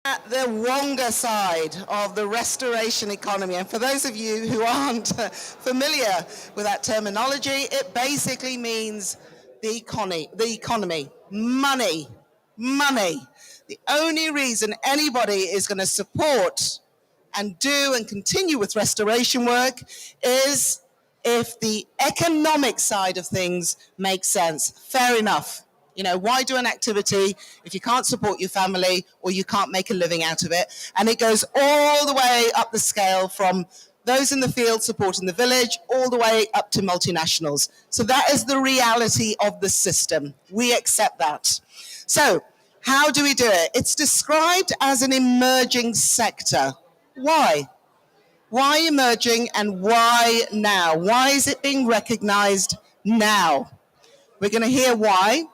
At the Wonga side of the restoration economy, and for those of you who aren't familiar with that terminology, it basically means the economy, money. The only reason anybody is going to support and do and continue with restoration work is if the economic side of things makes sense. Fair enough. You know, why do an activity if you can't support your family or you can't make a living out of it? And it goes all the way up the scale from those in the field supporting the village all the way up to multinationals. So that is the reality of the system. We accept that. So how do we do it? It's described as an emerging sector. Why? Why emerging and why now? Why is it being recognized now? We're going to hear why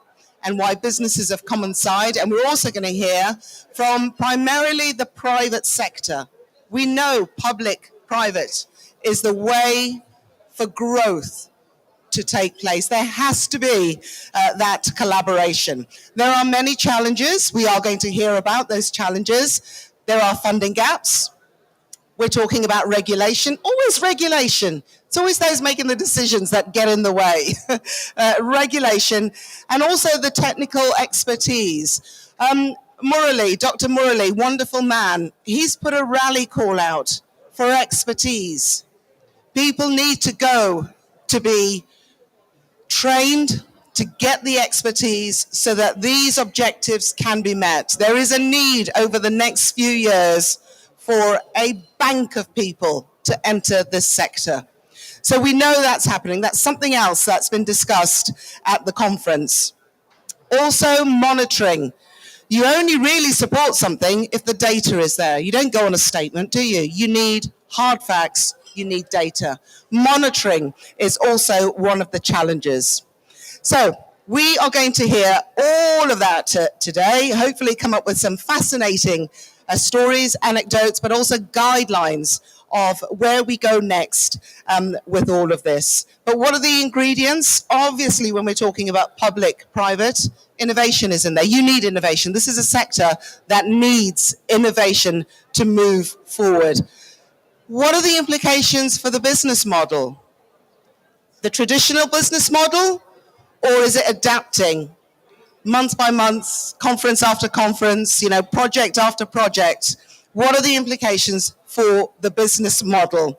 and why businesses have come on side. And we're also going to hear from primarily the private sector. We know public-private is the way for growth to take place. There has to be that collaboration. There are many challenges. We are going to hear about those challenges. There are funding gaps. We're talking about regulation, always regulation. It's always those making the decisions that get in the way. Regulation, and also the technical expertise. Murali, Dr. Murali, wonderful man, he's put a rally call out for expertise. People need to go to be trained to get the expertise so that these objectives can be met. There is a need over the next few years for a bank of people to enter this sector. So we know that's happening. That's something else that's been discussed at the conference. Also, monitoring. You only really support something if the data is there. You don't go on a statement, do you? You need hard facts, you need data. Monitoring is also one of the challenges. So we are going to hear all of that today, hopefully come up with some fascinating stories, anecdotes, but also guidelines of where we go next with all of this. But what are the ingredients? Obviously, when we're talking about public-private, innovation is in there. You need innovation. This is a sector that needs innovation to move forward. What are the implications for the business model? The traditional business model, or is it adapting? Month by month, conference after conference, you know, project after project. What are the implications for the business model?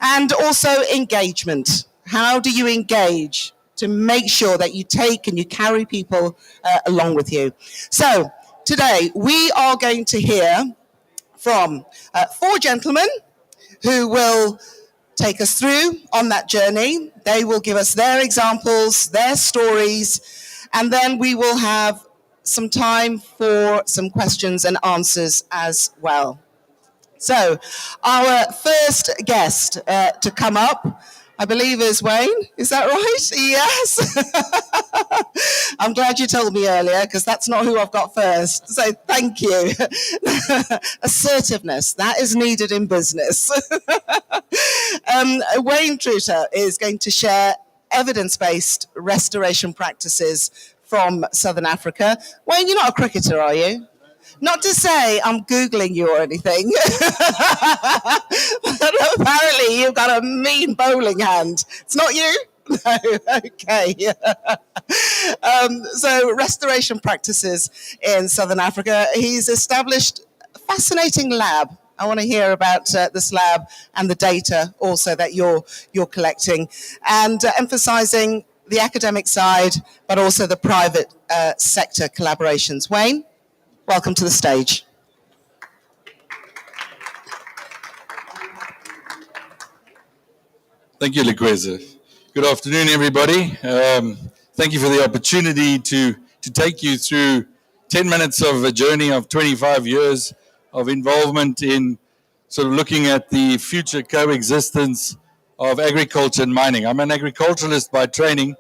And also engagement. How do you engage to make sure that you take and you carry people along with you? So today we are going to hear from 4 gentlemen who will take us through on that journey. They will give us their examples, their stories, and then we will have some time for some questions and answers as well. So our first guest to come up, I believe, is Wayne. Is that right? Yes. I'm glad you told me earlier, because that's not who I've got first. So thank you. Assertiveness, that is needed in business. Wayne Truter is going to share evidence-based restoration practices from Southern Africa. Wayne, you're not a cricketer, are you? Not to say I'm Googling you or anything, but apparently you've got a mean bowling hand. It's not you? No, okay. So restoration practices in Southern Africa. He's established a fascinating lab. I want to hear about this lab and the data also that you're collecting, and emphasizing the academic side, but also the private sector collaborations. Wayne, welcome to the stage. Thank you, Liqueza. Good afternoon, everybody. Thank you for the opportunity to take you through 10 minutes of a journey of 25 years of involvement in sort of looking at the future coexistence of agriculture and mining. I'm an agriculturalist by training,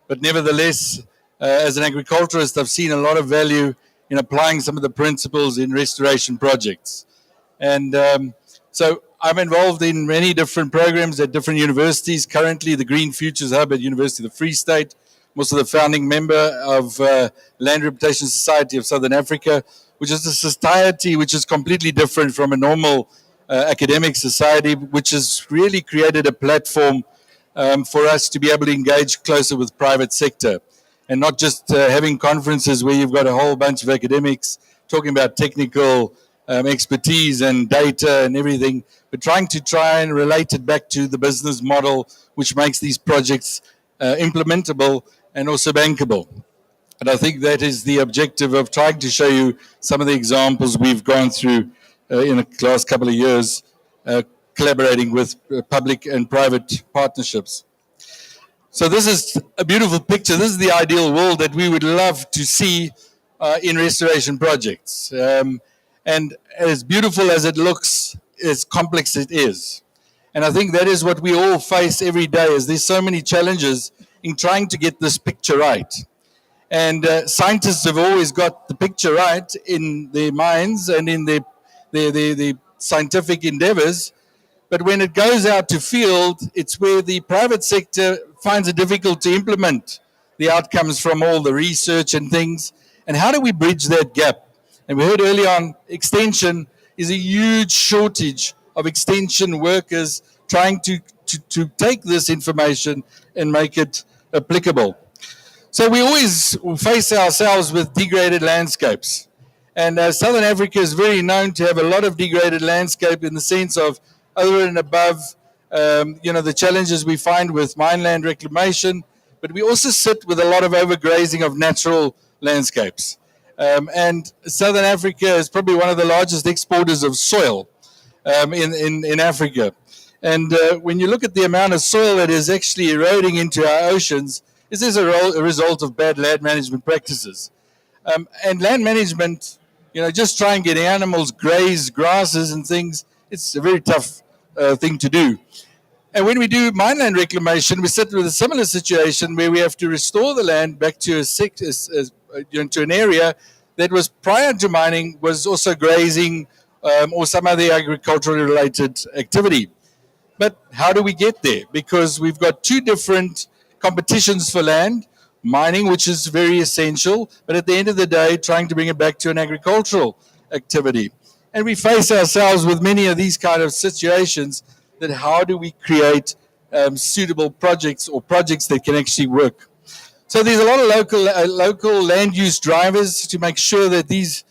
but nevertheless, as an agriculturalist, I've seen a lot of value in applying some of the principles in restoration projects. And so I'm involved in many different programs at different universities. Currently, the Green Futures Hub at University of the Free State. I'm also the founding member of Land Revitalization Society of Southern Africa, which is a society which is completely different from a normal academic society, which has really created a platform for us to be able to engage closer with private sector, and not just having conferences where you've got a whole bunch of academics talking about technical expertise and data and everything, but trying and relate it back to the business model which makes these projects implementable and also bankable. And I think that is the objective of trying to show you some of the examples we've gone through in the last couple of years, collaborating with public and private partnerships. So this is a beautiful picture. This is the ideal world that we would love to see in restoration projects. And as beautiful as it looks, as complex it is. And I think that is what we all face every day, is there's so many challenges in trying to get this picture right. And scientists have always got the picture right in their minds and in their scientific endeavors. But when it goes out to field, it's where the private sector finds it difficult to implement the outcomes from all the research and things. And how do we bridge that gap? And we heard earlier on, extension is a huge shortage of extension workers trying to take this information and make it applicable. So we always face ourselves with degraded landscapes. And Southern Africa is very known to have a lot of degraded landscape in the sense of over and above, the challenges we find with mineland reclamation, but we also sit with a lot of overgrazing of natural landscapes. And Southern Africa is probably one of the largest exporters of soil in Africa. And when you look at the amount of soil that is actually eroding into our oceans, this is a result of bad land management practices. And land management, just try and get animals graze grasses and things, it's a very tough thing to do. And when we do mineland reclamation, we sit with a similar situation where we have to restore the land back to to an area that was prior to mining was also grazing or some other agricultural related activity. But how do we get there? Because we've got two different competitions for land, mining, which is very essential, but at the end of the day, trying to bring it back to an agricultural activity. And we face ourselves with many of these kind of situations, that how do we create suitable projects or projects that can actually work. So there's a lot of local land use drivers to make sure that these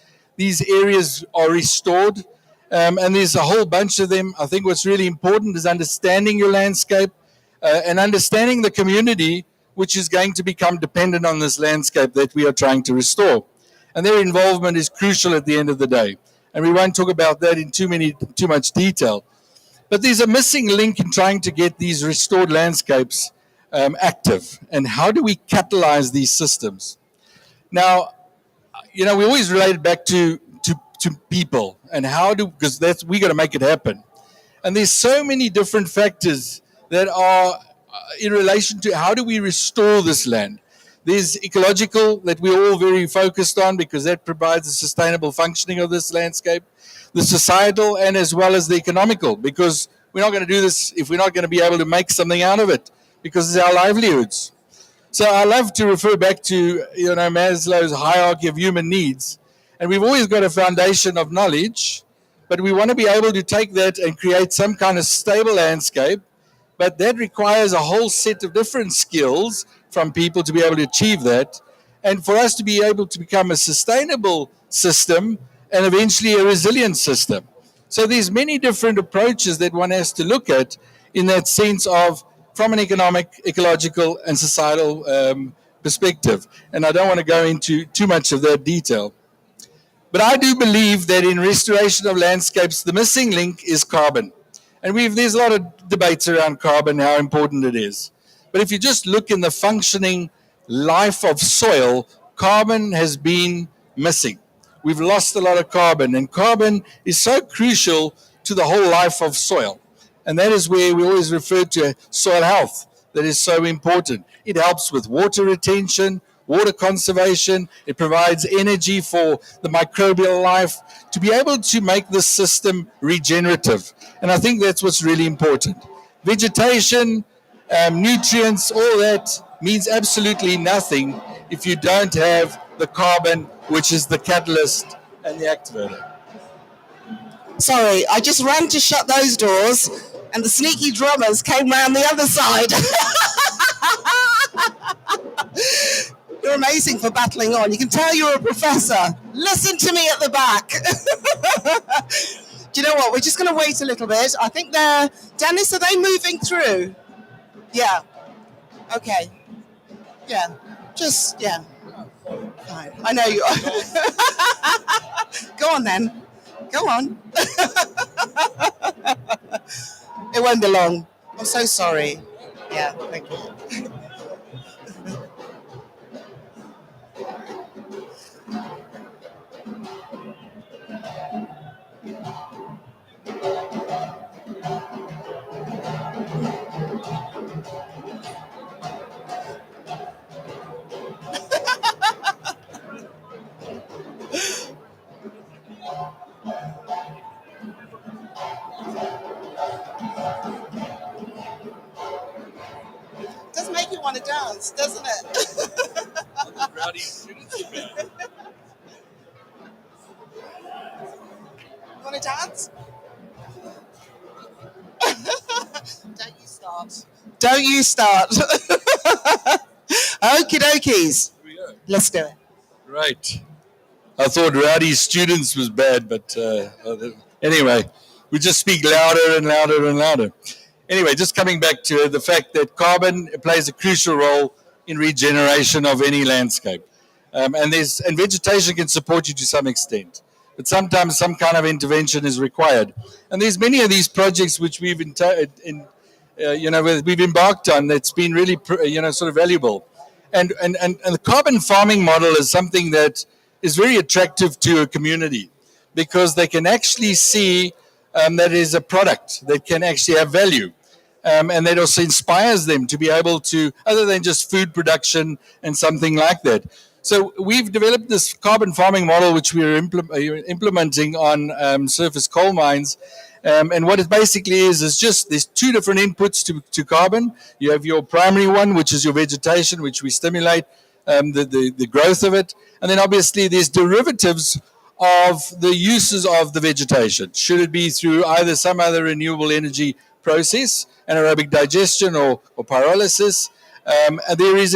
areas are restored. And there's a whole bunch of them. I think what's really important is understanding your landscape and understanding the community which is going to become dependent on this landscape that we are trying to restore. And their involvement is crucial at the end of the day. And we won't talk about that in too much detail. But there's a missing link in trying to get these restored landscapes active. And how do we catalyze these systems? Now, we always relate it back to people and because we got to make it happen. And there's so many different factors that are in relation to how do we restore this land. There's ecological that we're all very focused on because that provides a sustainable functioning of this landscape. The societal and as well as the economical, because we're not going to do this if we're not going to be able to make something out of it, because it's our livelihoods. So I love to refer back to Maslow's hierarchy of human needs. And we've always got a foundation of knowledge, but we want to be able to take that and create some kind of stable landscape. But that requires a whole set of different skills from people to be able to achieve that. And for us to be able to become a sustainable system and eventually a resilient system. So there's many different approaches that one has to look at in that sense of from an economic, ecological, and societal perspective. And I don't want to go into too much of that detail. But I do believe that in restoration of landscapes, the missing link is carbon. And there's a lot of debates around carbon, how important it is. But if you just look in the functioning life of soil, carbon has been missing. We've lost a lot of carbon, and carbon is so crucial to the whole life of soil. And that is where we always refer to soil health, that is so important. It helps with water retention, water conservation. It provides energy for the microbial life to be able to make the system regenerative. And I think that's what's really important. Vegetation, nutrients, all that means absolutely nothing if you don't have the carbon, which is the catalyst and the activator. Sorry, I just ran to shut those doors and the sneaky drummers came round the other side. You're amazing for battling on. You can tell you're a professor. Listen to me at the back. Do you know what? We're just going to wait a little bit. I think they're... Dennis, are they moving through? Yeah. Okay. Yeah. Just, yeah. Fine. I know you are. Go on then. Go on. It won't be long. I'm so sorry. Yeah, thank you. Does make you want to dance, doesn't it? Rowdy students. You want to dance? Don't you start. Don't you start. Okie dokies. Let's do it. Right. I thought rowdy students was bad, but anyway, we just speak louder and louder and louder. Anyway, just coming back to the fact that carbon plays a crucial role in regeneration of any landscape. And vegetation can support you to some extent, but sometimes some kind of intervention is required. And there's many of these projects which we've we've embarked on that's been really sort of valuable. And the carbon farming model is something that is very attractive to a community because they can actually see that is a product that can actually have value. And that also inspires them to be able to, other than just food production and something like that. So we've developed this carbon farming model, which we're implementing on surface coal mines. And what it basically is just there's two different inputs to carbon. You have your primary one, which is your vegetation, which we stimulate the growth of it. And then obviously there's derivatives of the uses of the vegetation. Should it be through either some other renewable energy process, anaerobic digestion or pyrolysis, and there is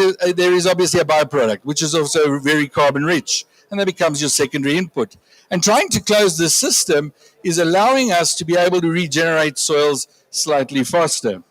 obviously a byproduct, which is also very carbon rich, and that becomes your secondary input. And trying to close this system is allowing us to be able to regenerate soils slightly faster.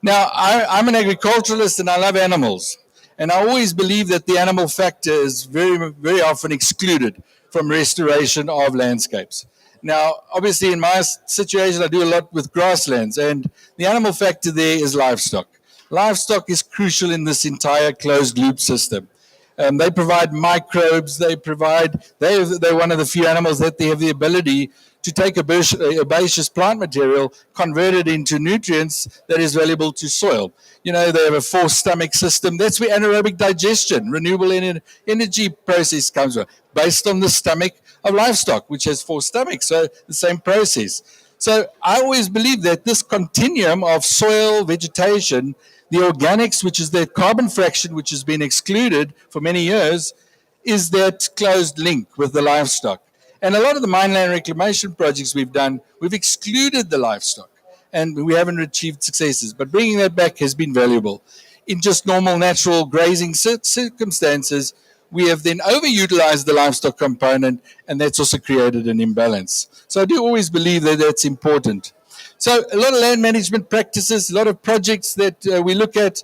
Now, I'm an agriculturalist and I love animals. And I always believe that the animal factor is very, very often excluded from restoration of landscapes. Now, obviously, in my situation, I do a lot with grasslands, and the animal factor there is livestock. Livestock is crucial in this entire closed loop system. They provide microbes. They're one of the few animals that they have the ability to take herbaceous plant material, convert it into nutrients that is valuable to soil. You know, they have a forced stomach system. That's where anaerobic digestion, renewable energy process comes from, based on the stomach of livestock, which has four stomachs, so the same process. So I always believe that this continuum of soil, vegetation, the organics, which is the carbon fraction, which has been excluded for many years, is that closed link with the livestock. And a lot of the mineland reclamation projects we've done, we've excluded the livestock, and we haven't achieved successes. But bringing that back has been valuable. In just normal natural grazing circumstances, we have then overutilized the livestock component, and that's also created an imbalance. So I do always believe that that's important. So a lot of land management practices, a lot of projects that we look at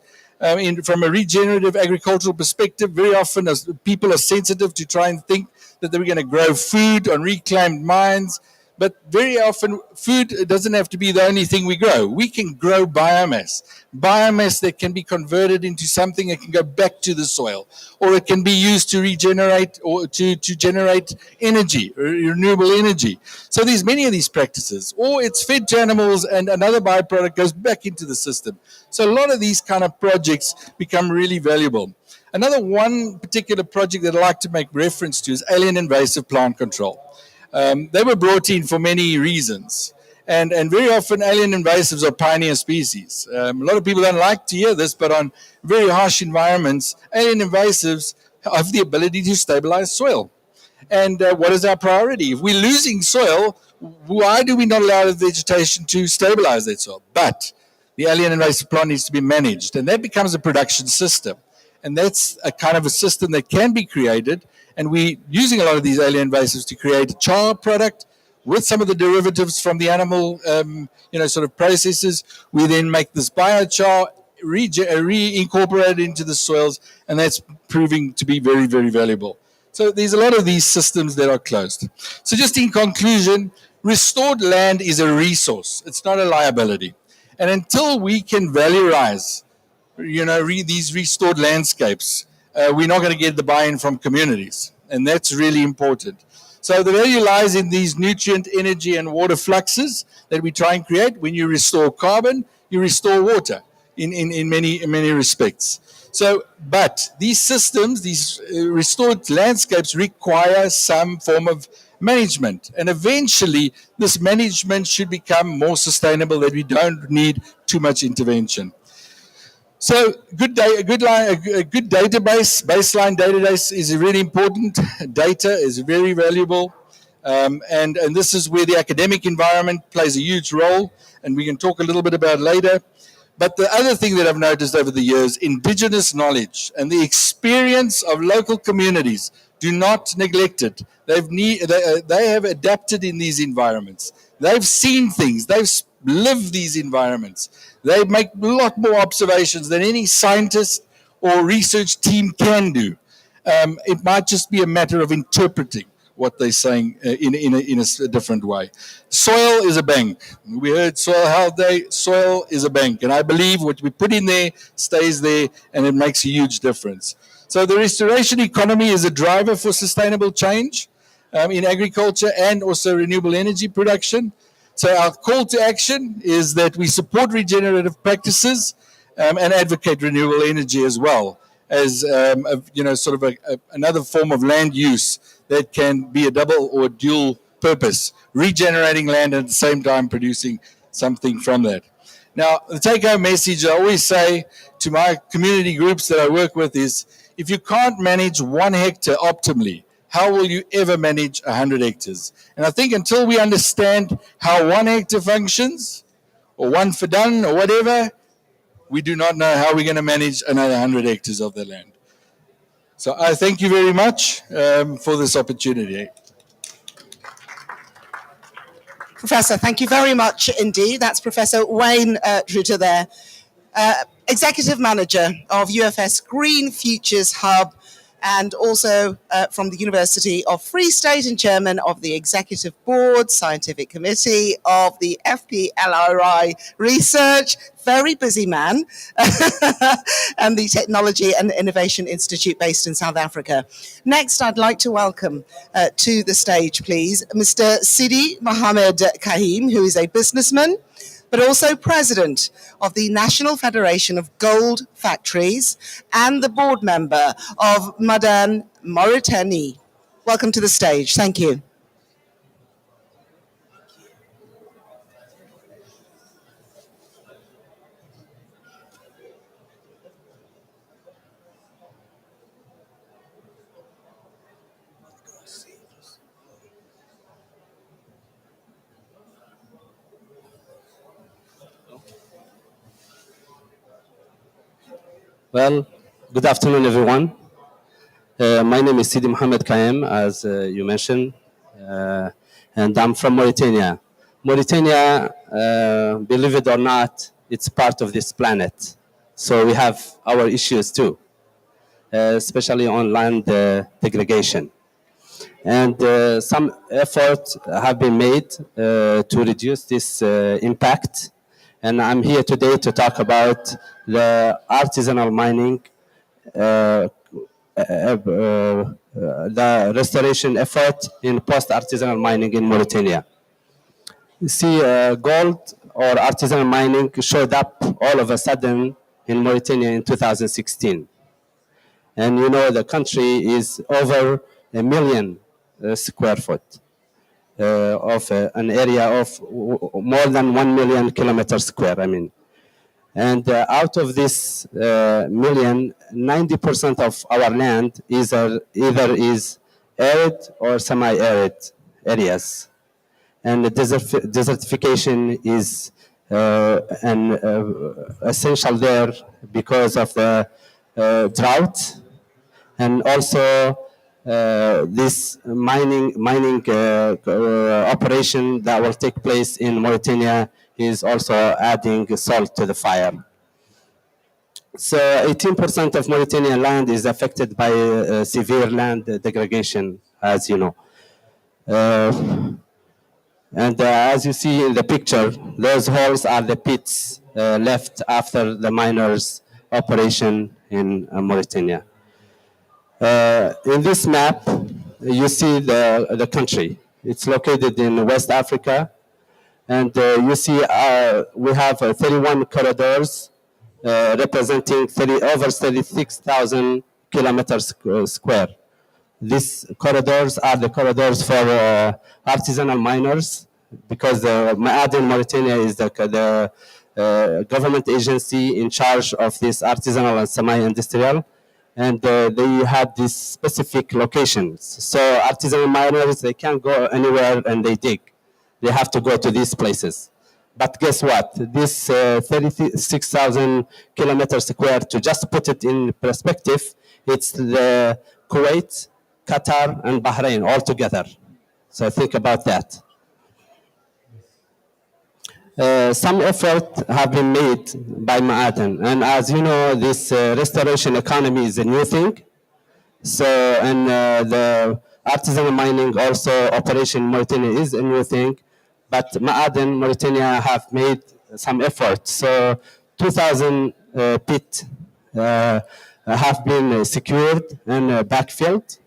from a regenerative agricultural perspective. Very often people are sensitive to try and think that they're going to grow food on reclaimed mines. But very often, food doesn't have to be the only thing we grow. We can grow biomass that can be converted into something that can go back to the soil, or it can be used to regenerate or to generate energy, renewable energy. So there's many of these practices, or it's fed to animals and another byproduct goes back into the system. So a lot of these kind of projects become really valuable. Another one particular project that I like to make reference to is alien invasive plant control. They were brought in for many reasons. And very often alien invasives are pioneer species. A lot of people don't like to hear this, but on very harsh environments, alien invasives have the ability to stabilize soil. And what is our priority? If we're losing soil, why do we not allow the vegetation to stabilize that soil? But the alien invasive plant needs to be managed, and that becomes a production system. And that's a kind of a system that can be created, and we're using a lot of these alien invasives to create a char product with some of the derivatives from the animal, sort of processes. We then make this biochar, reincorporated into the soils, and that's proving to be very, very valuable. So there's a lot of these systems that are closed. So just in conclusion, restored land is a resource. It's not a liability. And until we can valorize, these restored landscapes, we're not going to get the buy-in from communities. And that's really important. So the value lies in these nutrient, energy, and water fluxes that we try and create. When you restore carbon, you restore water in many respects. So, but these systems, these restored landscapes require some form of management. And eventually, this management should become more sustainable, that we don't need too much intervention. So a good database, baseline database is really important. Data is very valuable. And this is where the academic environment plays a huge role, and we can talk a little bit about it later. But the other thing that I've noticed over the years, indigenous knowledge and the experience of local communities, do not neglect it. They have adapted in these environments. They've seen things. They've lived these environments. They make a lot more observations than any scientist or research team can do. It might just be a matter of interpreting what they're saying in a different way. Soil is a bank. We heard Soil Health Day. Soil is a bank. And I believe what we put in there stays there, and it makes a huge difference. So the restoration economy is a driver for sustainable change in agriculture and also renewable energy production. So our call to action is that we support regenerative practices and advocate renewable energy as well as another form of land use that can be a double or dual purpose, regenerating land and at the same time producing something from that. Now, the take-home message I always say to my community groups that I work with is, if you can't manage 1 hectare optimally, how will you ever manage 100 hectares? And I think until we understand how 1 hectare functions, or 1 fadan, or whatever, we do not know how we're going to manage another 100 hectares of the land. So I thank you very much for this opportunity. Professor, thank you very much indeed. That's Professor Wayne Druter there, Executive Manager of UFS Green Futures Hub, and also from the University of Free State and Chairman of the Executive Board Scientific Committee of the FPLRI Research, very busy man, and the Technology and Innovation Institute based in South Africa. Next, I'd like to welcome to the stage, please, Mr. Sidi Mohammed Kahim, who is a businessman, but also president of the National Federation of Gold Factories and the board member of Madan Mauritanie. Welcome to the stage. Thank you. Well, good afternoon, everyone. My name is Sidi Mohammed Kaim, as you mentioned, and I'm from Mauritania. Mauritania, believe it or not, it's part of this planet. So we have our issues too, especially on land degradation. And some efforts have been made to reduce this impact. And I'm here today to talk about the artisanal mining, the restoration effort in post-artisanal mining in Mauritania. You see, gold or artisanal mining showed up all of a sudden in Mauritania in 2016. And you know, the country is over 1 million square foot of an area of more than 1 million kilometers square, I mean. And out of this million, 90% of our land either is arid or semi-arid areas. And the desertification is an essential there because of the drought, and also this mining operation that will take place in Mauritania is also adding salt to the fire. So 18% of Mauritanian land is affected by severe land degradation, as you know. And as you see in the picture, those holes are the pits left after the miners' operation in Mauritania. In this map, you see the country. It's located in West Africa. And you see we have 31 corridors representing over 36,000 kilometers square. These corridors are the corridors for artisanal miners, because Ma'aden Mauritania is the government agency in charge of this artisanal and semi-industrial, and they have these specific locations. So artisanal miners, they can't go anywhere and they dig. They have to go to these places. But guess what? This 36,000 kilometers square, to just put it in perspective, it's the Kuwait, Qatar, and Bahrain all together. So think about that. Some effort have been made by Ma'aden. And as you know, this restoration economy is a new thing. So, and the artisanal mining also operation in Mauritania is a new thing. But Ma'aden, Mauritania have made some effort. So 2,000 pit have been secured and backfilled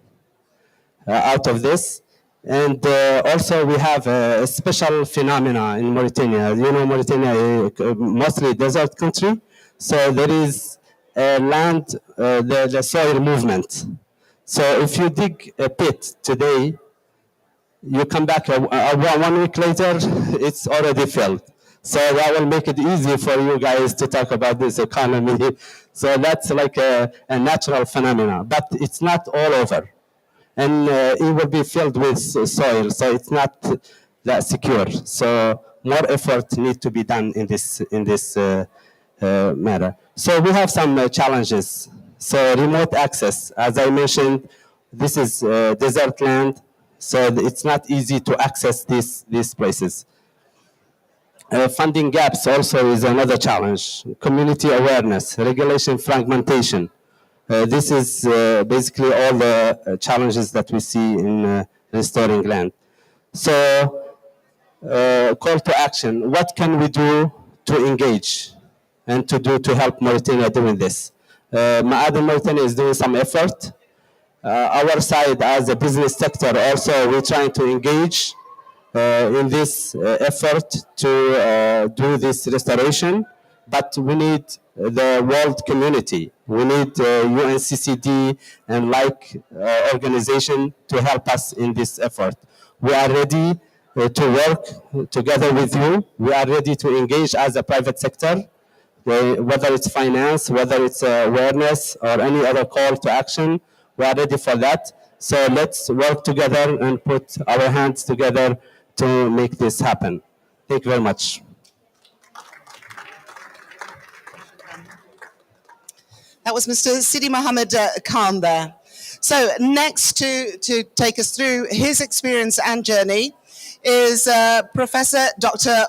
out of this. And also we have a special phenomena in Mauritania. You know, Mauritania is mostly desert country. So there is land, the soil movement. So if you dig a pit today, you come back 1 week later, it's already filled. So that will make it easy for you guys to talk about this economy. So that's like a natural phenomena, but it's not all over. And it will be filled with soil, so it's not that secure. So more effort needs to be done in this matter. So we have some challenges. So remote access, as I mentioned, this is desert land, so it's not easy to access these places. Funding gaps also is another challenge. Community awareness, regulation fragmentation. This is basically all the challenges that we see in restoring land. So, call to action. What can we do to engage and to help Mauritania doing this? Ma'aden Mauritania is doing some effort. Our side as a business sector also, we're trying to engage in this effort to do this restoration, but we need the world community. We need UNCCD and like organization to help us in this effort. We are ready to work together with you. We are ready to engage as a private sector, whether it's finance, whether it's awareness or any other call to action. We are ready for that. So let's work together and put our hands together to make this happen. Thank you very much. That was Mr. Sidi Mohammed Khan there. So next to take us through his experience and journey is Professor Dr.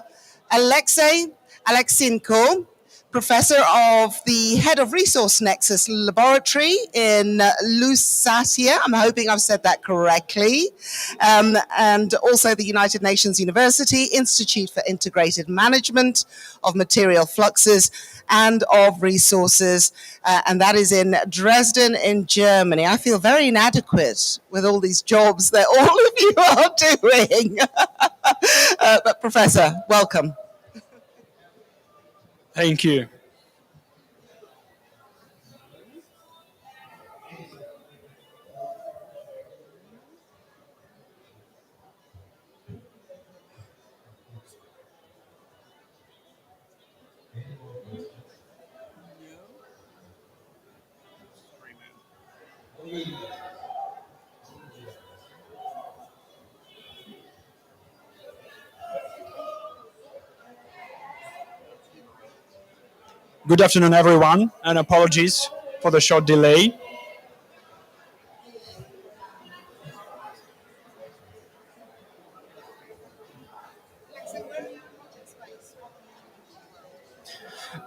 Alexei Alexinko, Professor of the Head of Resource Nexus Laboratory in Lusatia. I'm hoping I've said that correctly. And also the United Nations University Institute for Integrated Management of Material Fluxes and of Resources. And that is in Dresden in Germany. I feel very inadequate with all these jobs that all of you are doing. But Professor, welcome. Thank you. Good afternoon, everyone, and apologies for the short delay.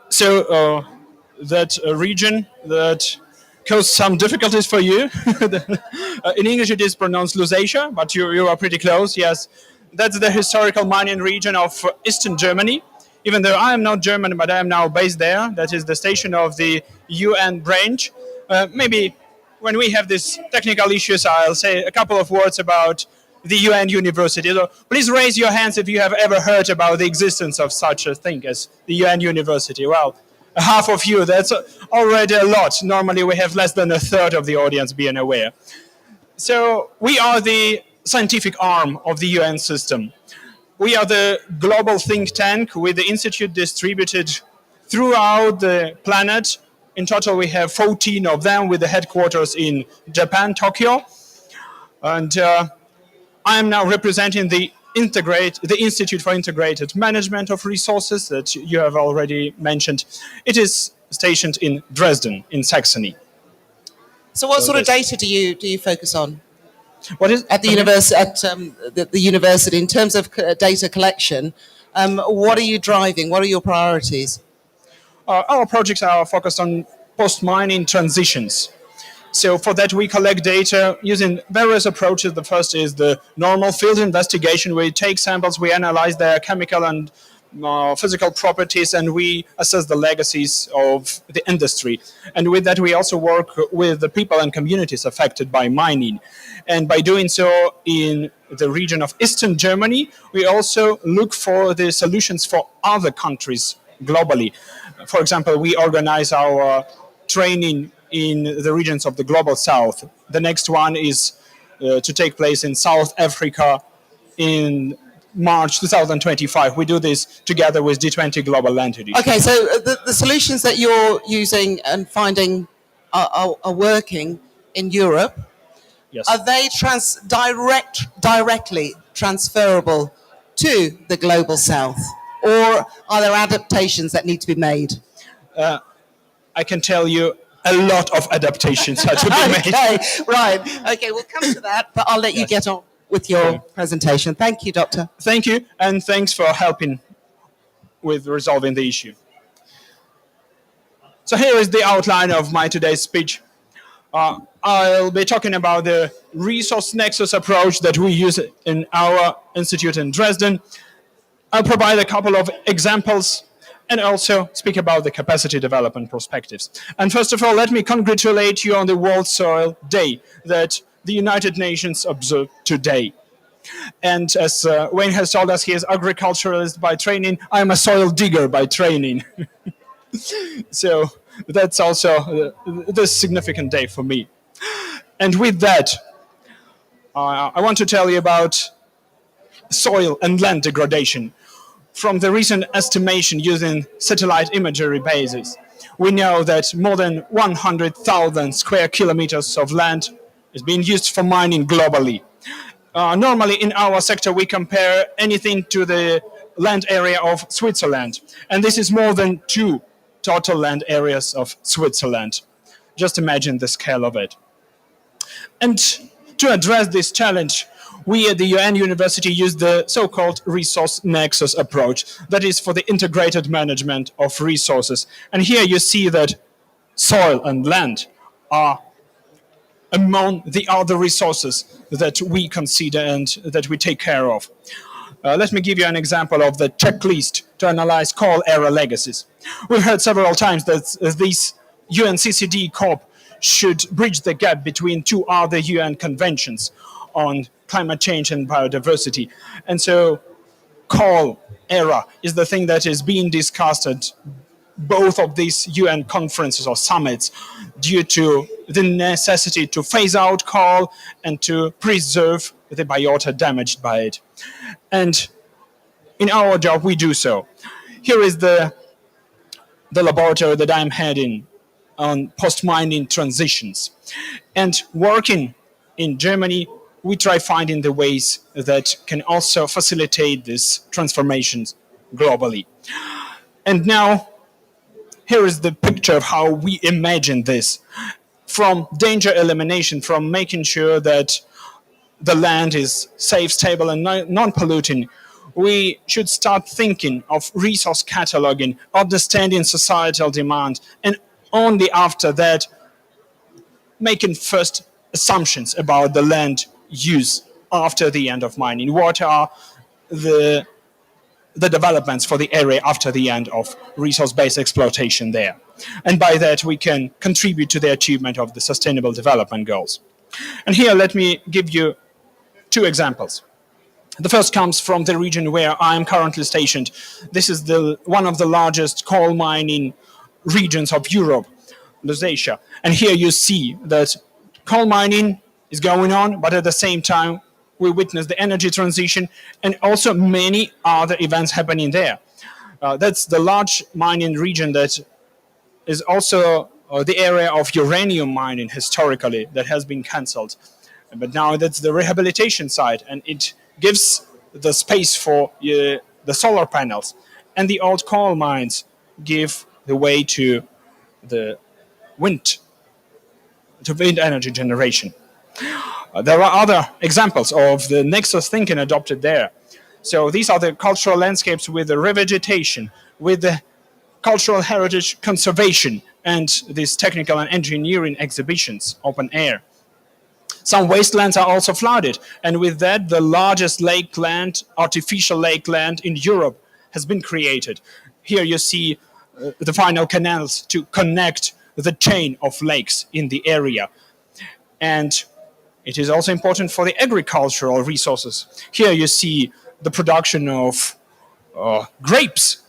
So, that region that caused some difficulties for you. In English, it is pronounced Lusatia, but you are pretty close. Yes, that's the historical mining region of Eastern Germany. Even though I am not German, but I am now based there. That is the station of the UN branch. Maybe when we have these technical issues, I'll say a couple of words about the UN University. So please raise your hands if you have ever heard about the existence of such a thing as the UN University. Well, half of you, that's already a lot. Normally we have less than a third of the audience being aware. So we are the scientific arm of the UN system. We are the global think tank with the institute distributed throughout the planet. In total, we have 14 of them with the headquarters in Japan, Tokyo. And I am now representing the Institute for Integrated Management of Resources that you have already mentioned. It is stationed in Dresden, in Saxony. So what sort of data do you focus on? What is at the university in terms of data collection? What are you driving? What are your priorities? Our projects are focused on post-mining transitions. So for that, we collect data using various approaches. The first is the normal field investigation. We take samples, we analyze their chemical and physical properties, and we assess the legacies of the industry. And with that, we also work with the people and communities affected by mining. And by doing so in the region of Eastern Germany, we also look for the solutions for other countries globally. For example, we organize our training in the regions of the Global South. The next one is to take place in South Africa in March 2025. We do this together with G20 Global Land Edition. Okay, so the solutions that you're using and finding are working in Europe. Yes. Are they directly transferable to the Global South? Or are there adaptations that need to be made? I can tell you a lot of adaptations had to be made. Okay, right. Okay, we'll come to that, but I'll let you get on with your presentation. Thank you, Doctor. Thank you, and thanks for helping with resolving the issue. So here is the outline of my today's speech. I'll be talking about the resource nexus approach that we use in our institute in Dresden. I'll provide a couple of examples and also speak about the capacity development perspectives. And first of all, let me congratulate you on the World Soil Day that the United Nations observed today. And as Wayne has told us, he is agriculturalist by training. I'm a soil digger by training. So that's also the significant day for me. And with that, I want to tell you about soil and land degradation. From the recent estimation using satellite imagery bases, we know that more than 100,000 square kilometers of land is being used for mining globally. Normally in our sector, we compare anything to the land area of Switzerland, and this is more than 2 total land areas of Switzerland. Just imagine the scale of it. And to address this challenge, we at the UN University use the so-called resource nexus approach, that is for the integrated management of resources. And here you see that soil and land are among the other resources that we consider and that we take care of. Let me give you an example of the checklist to analyze coal era legacies. We've heard several times that this UNCCD COP should bridge the gap between 2 other UN conventions on climate change and biodiversity. And so coal era is the thing that is being discussed at both of these UN conferences or summits due to the necessity to phase out coal and to preserve the biota damaged by it. And in our job, we do so. Here is the laboratory that I'm heading on post-mining transitions. And working in Germany, we try finding the ways that can also facilitate these transformations globally. And now here is the picture of how we imagine this. From danger elimination, from making sure that the land is safe, stable, and non-polluting, we should start thinking of resource cataloging, understanding societal demand, and only after that making first assumptions about the land use after the end of mining. What are the developments for the area after the end of resource-based exploitation there? And by that, we can contribute to the achievement of the Sustainable Development Goals. And here, let me give you two examples. The first comes from the region where I am currently stationed. This is one of the largest coal mining regions of Europe, Lusatia. And here you see that coal mining is going on, but at the same time, we witness the energy transition and also many other events happening there. That's the large mining region that is also the area of uranium mining historically that has been cancelled. But now that's the rehabilitation side, and it gives the space for the solar panels. And the old coal mines give the way to the wind energy generation. There are other examples of the nexus thinking adopted there. So these are the cultural landscapes with the revegetation, with the cultural heritage conservation, and these technical and engineering exhibitions, open air. Some wastelands are also flooded, and with that, the largest lakeland, artificial lakeland in Europe has been created. Here you see the final canals to connect the chain of lakes in the area. And it is also important for the agricultural resources. Here you see the production of grapes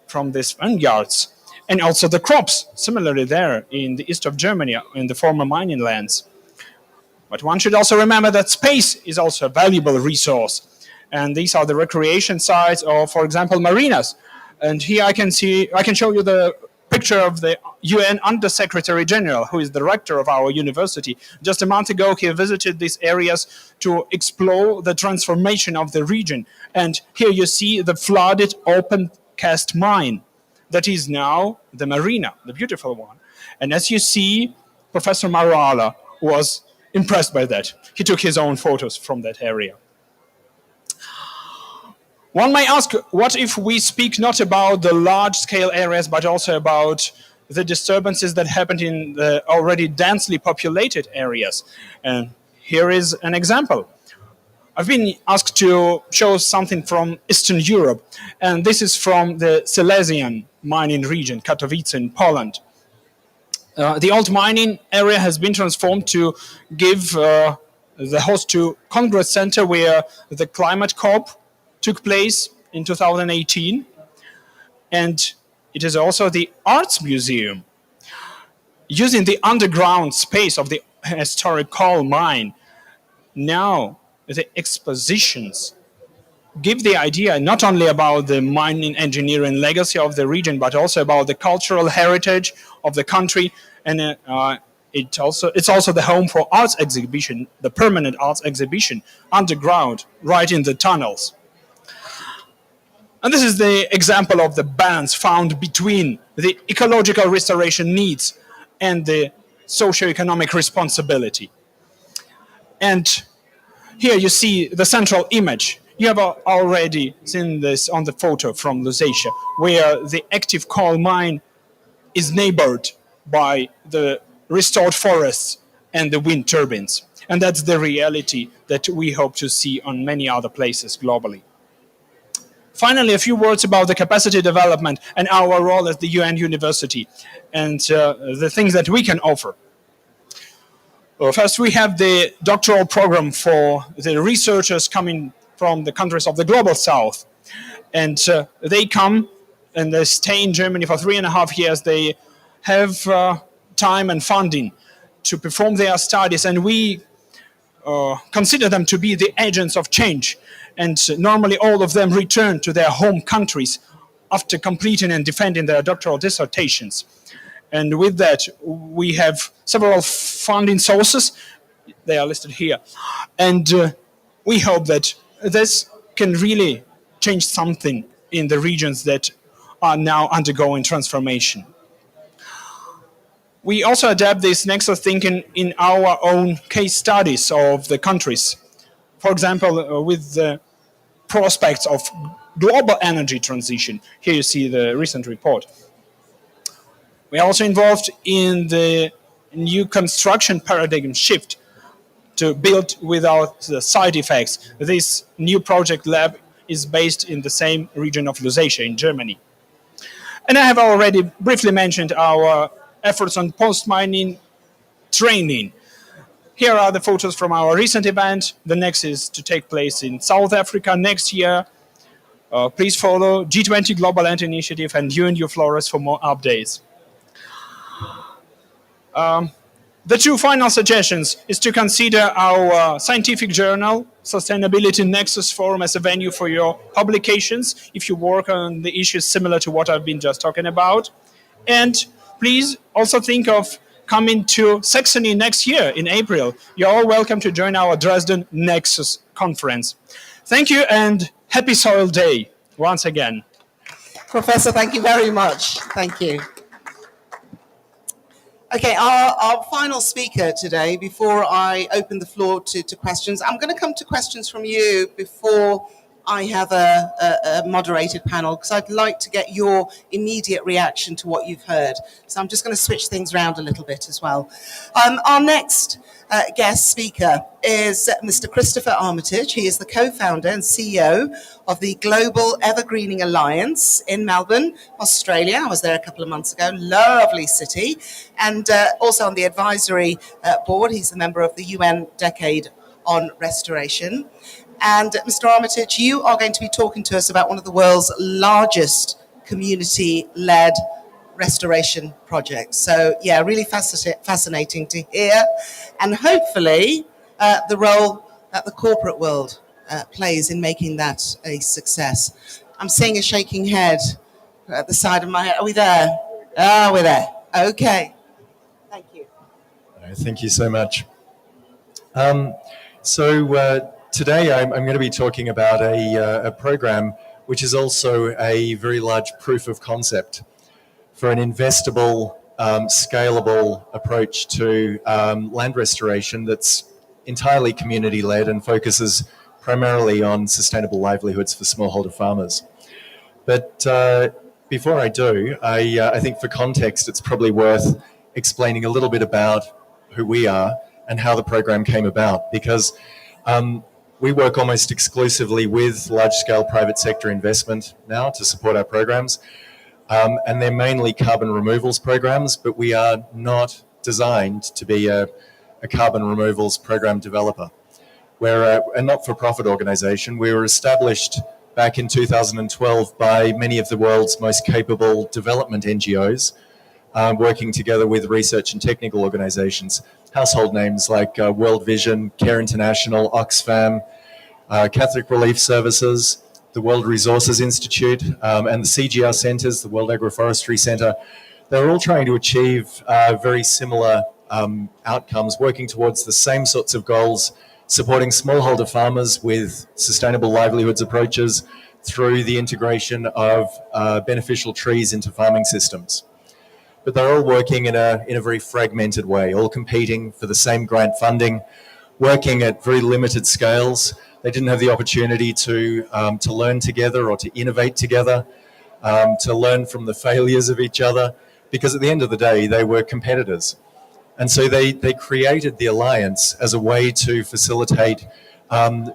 from these vineyards, and also the crops, similarly there in the east of Germany, in the former mining lands. But one should also remember that space is also a valuable resource. And these are the recreation sites of, for example, marinas. And here I can show you the picture of the UN Under-Secretary General, who is the rector of our university. Just a month ago, he visited these areas to explore the transformation of the region. And here you see the flooded open cast mine that is now the marina, the beautiful one. And as you see, Professor Marala was impressed by that. He took his own photos from that area. One may ask, what if we speak not about the large-scale areas, but also about the disturbances that happened in the already densely populated areas? And here is an example. I've been asked to show something from Eastern Europe, and this is from the Silesian mining region, Katowice in Poland. The old mining area has been transformed to give the host to Congress Center, where the climate COP took place in 2018. And it is also the Arts Museum. Using the underground space of the historic coal mine, now the expositions give the idea not only about the mining engineering legacy of the region, but also about the cultural heritage of the country. And it's also the home for arts exhibition, the permanent arts exhibition underground, right in the tunnels. And this is the example of the balance found between the ecological restoration needs and the socio-economic responsibility. And here you see the central image. You have already seen this on the photo from Lusatia, where the active coal mine is neighbored by the restored forests and the wind turbines. And that's the reality that we hope to see on many other places globally. Finally, a few words about the capacity development and our role as the UN University and the things that we can offer. First, we have the doctoral program for the researchers coming from the countries of the Global South. And they come and they stay in Germany for 3.5 years. They have time and funding to perform their studies, and we consider them to be the agents of change. And normally all of them return to their home countries after completing and defending their doctoral dissertations. And with that, we have several funding sources. They are listed here. And we hope that this can really change something in the regions that are now undergoing transformation. We also adapt this nexus thinking in our own case studies of the countries. For example, with the prospects of global energy transition. Here you see the recent report. We are also involved in the new construction paradigm shift to build without the side effects. This new project lab is based in the same region of Lusatia in Germany. And I have already briefly mentioned our efforts on post-mining training. Here are the photos from our recent event. The next is to take place in South Africa next year. Please follow G20 Global Land Initiative and UNU Flores for more updates. The two final suggestions is to consider our scientific journal, Sustainability Nexus Forum, as a venue for your publications if you work on the issues similar to what I've been just talking about. And please also think of coming to Saxony next year in April. You're all welcome to join our Dresden Nexus conference. Thank you and happy Soil Day once again. Professor, thank you very much. Thank you. Okay, our final speaker today, before I open the floor to questions, I'm going to come to questions from you before I have a moderated panel, because I'd like to get your immediate reaction to what you've heard. So I'm just going to switch things around a little bit as well. Our next guest speaker is Mr. Christopher Armitage. He is the co-founder and CEO of the Global Evergreening Alliance in Melbourne, Australia. I was there a couple of months ago. Lovely city. And also on the advisory board. He's a member of the UN Decade on Restoration. And Mr. Armitage, you are going to be talking to us about one of the world's largest community-led restoration projects. So, yeah, really fascinating to hear. And hopefully the role that the corporate world plays in making that a success. I'm seeing a shaking head at the side of my head. Are we there? Ah, we're there. Okay. Thank you. Thank you so much. Today I'm going to be talking about a program which is also a very large proof of concept for an investable, scalable approach to land restoration that's entirely community-led and focuses primarily on sustainable livelihoods for smallholder farmers. But before I do, I think for context it's probably worth explaining a little bit about who we are and how the program came about, because we work almost exclusively with large-scale private sector investment now to support our programs, and they're mainly carbon removals programs, but we are not designed to be a carbon removals program developer. We're a not-for-profit organisation. We were established back in 2012 by many of the world's most capable development NGOs, working together with research and technical organisations. Household names like World Vision, Care International, Oxfam, Catholic Relief Services, the World Resources Institute, and the CGR centres, the World Agroforestry Centre. They're all trying to achieve very similar outcomes, working towards the same sorts of goals, supporting smallholder farmers with sustainable livelihoods approaches through the integration of beneficial trees into farming systems. But they're all working in a very fragmented way, all competing for the same grant funding, working at very limited scales. They didn't have the opportunity to learn together or to innovate together, to learn from the failures of each other, because at the end of the day, they were competitors. And so they created the Alliance as a way to facilitate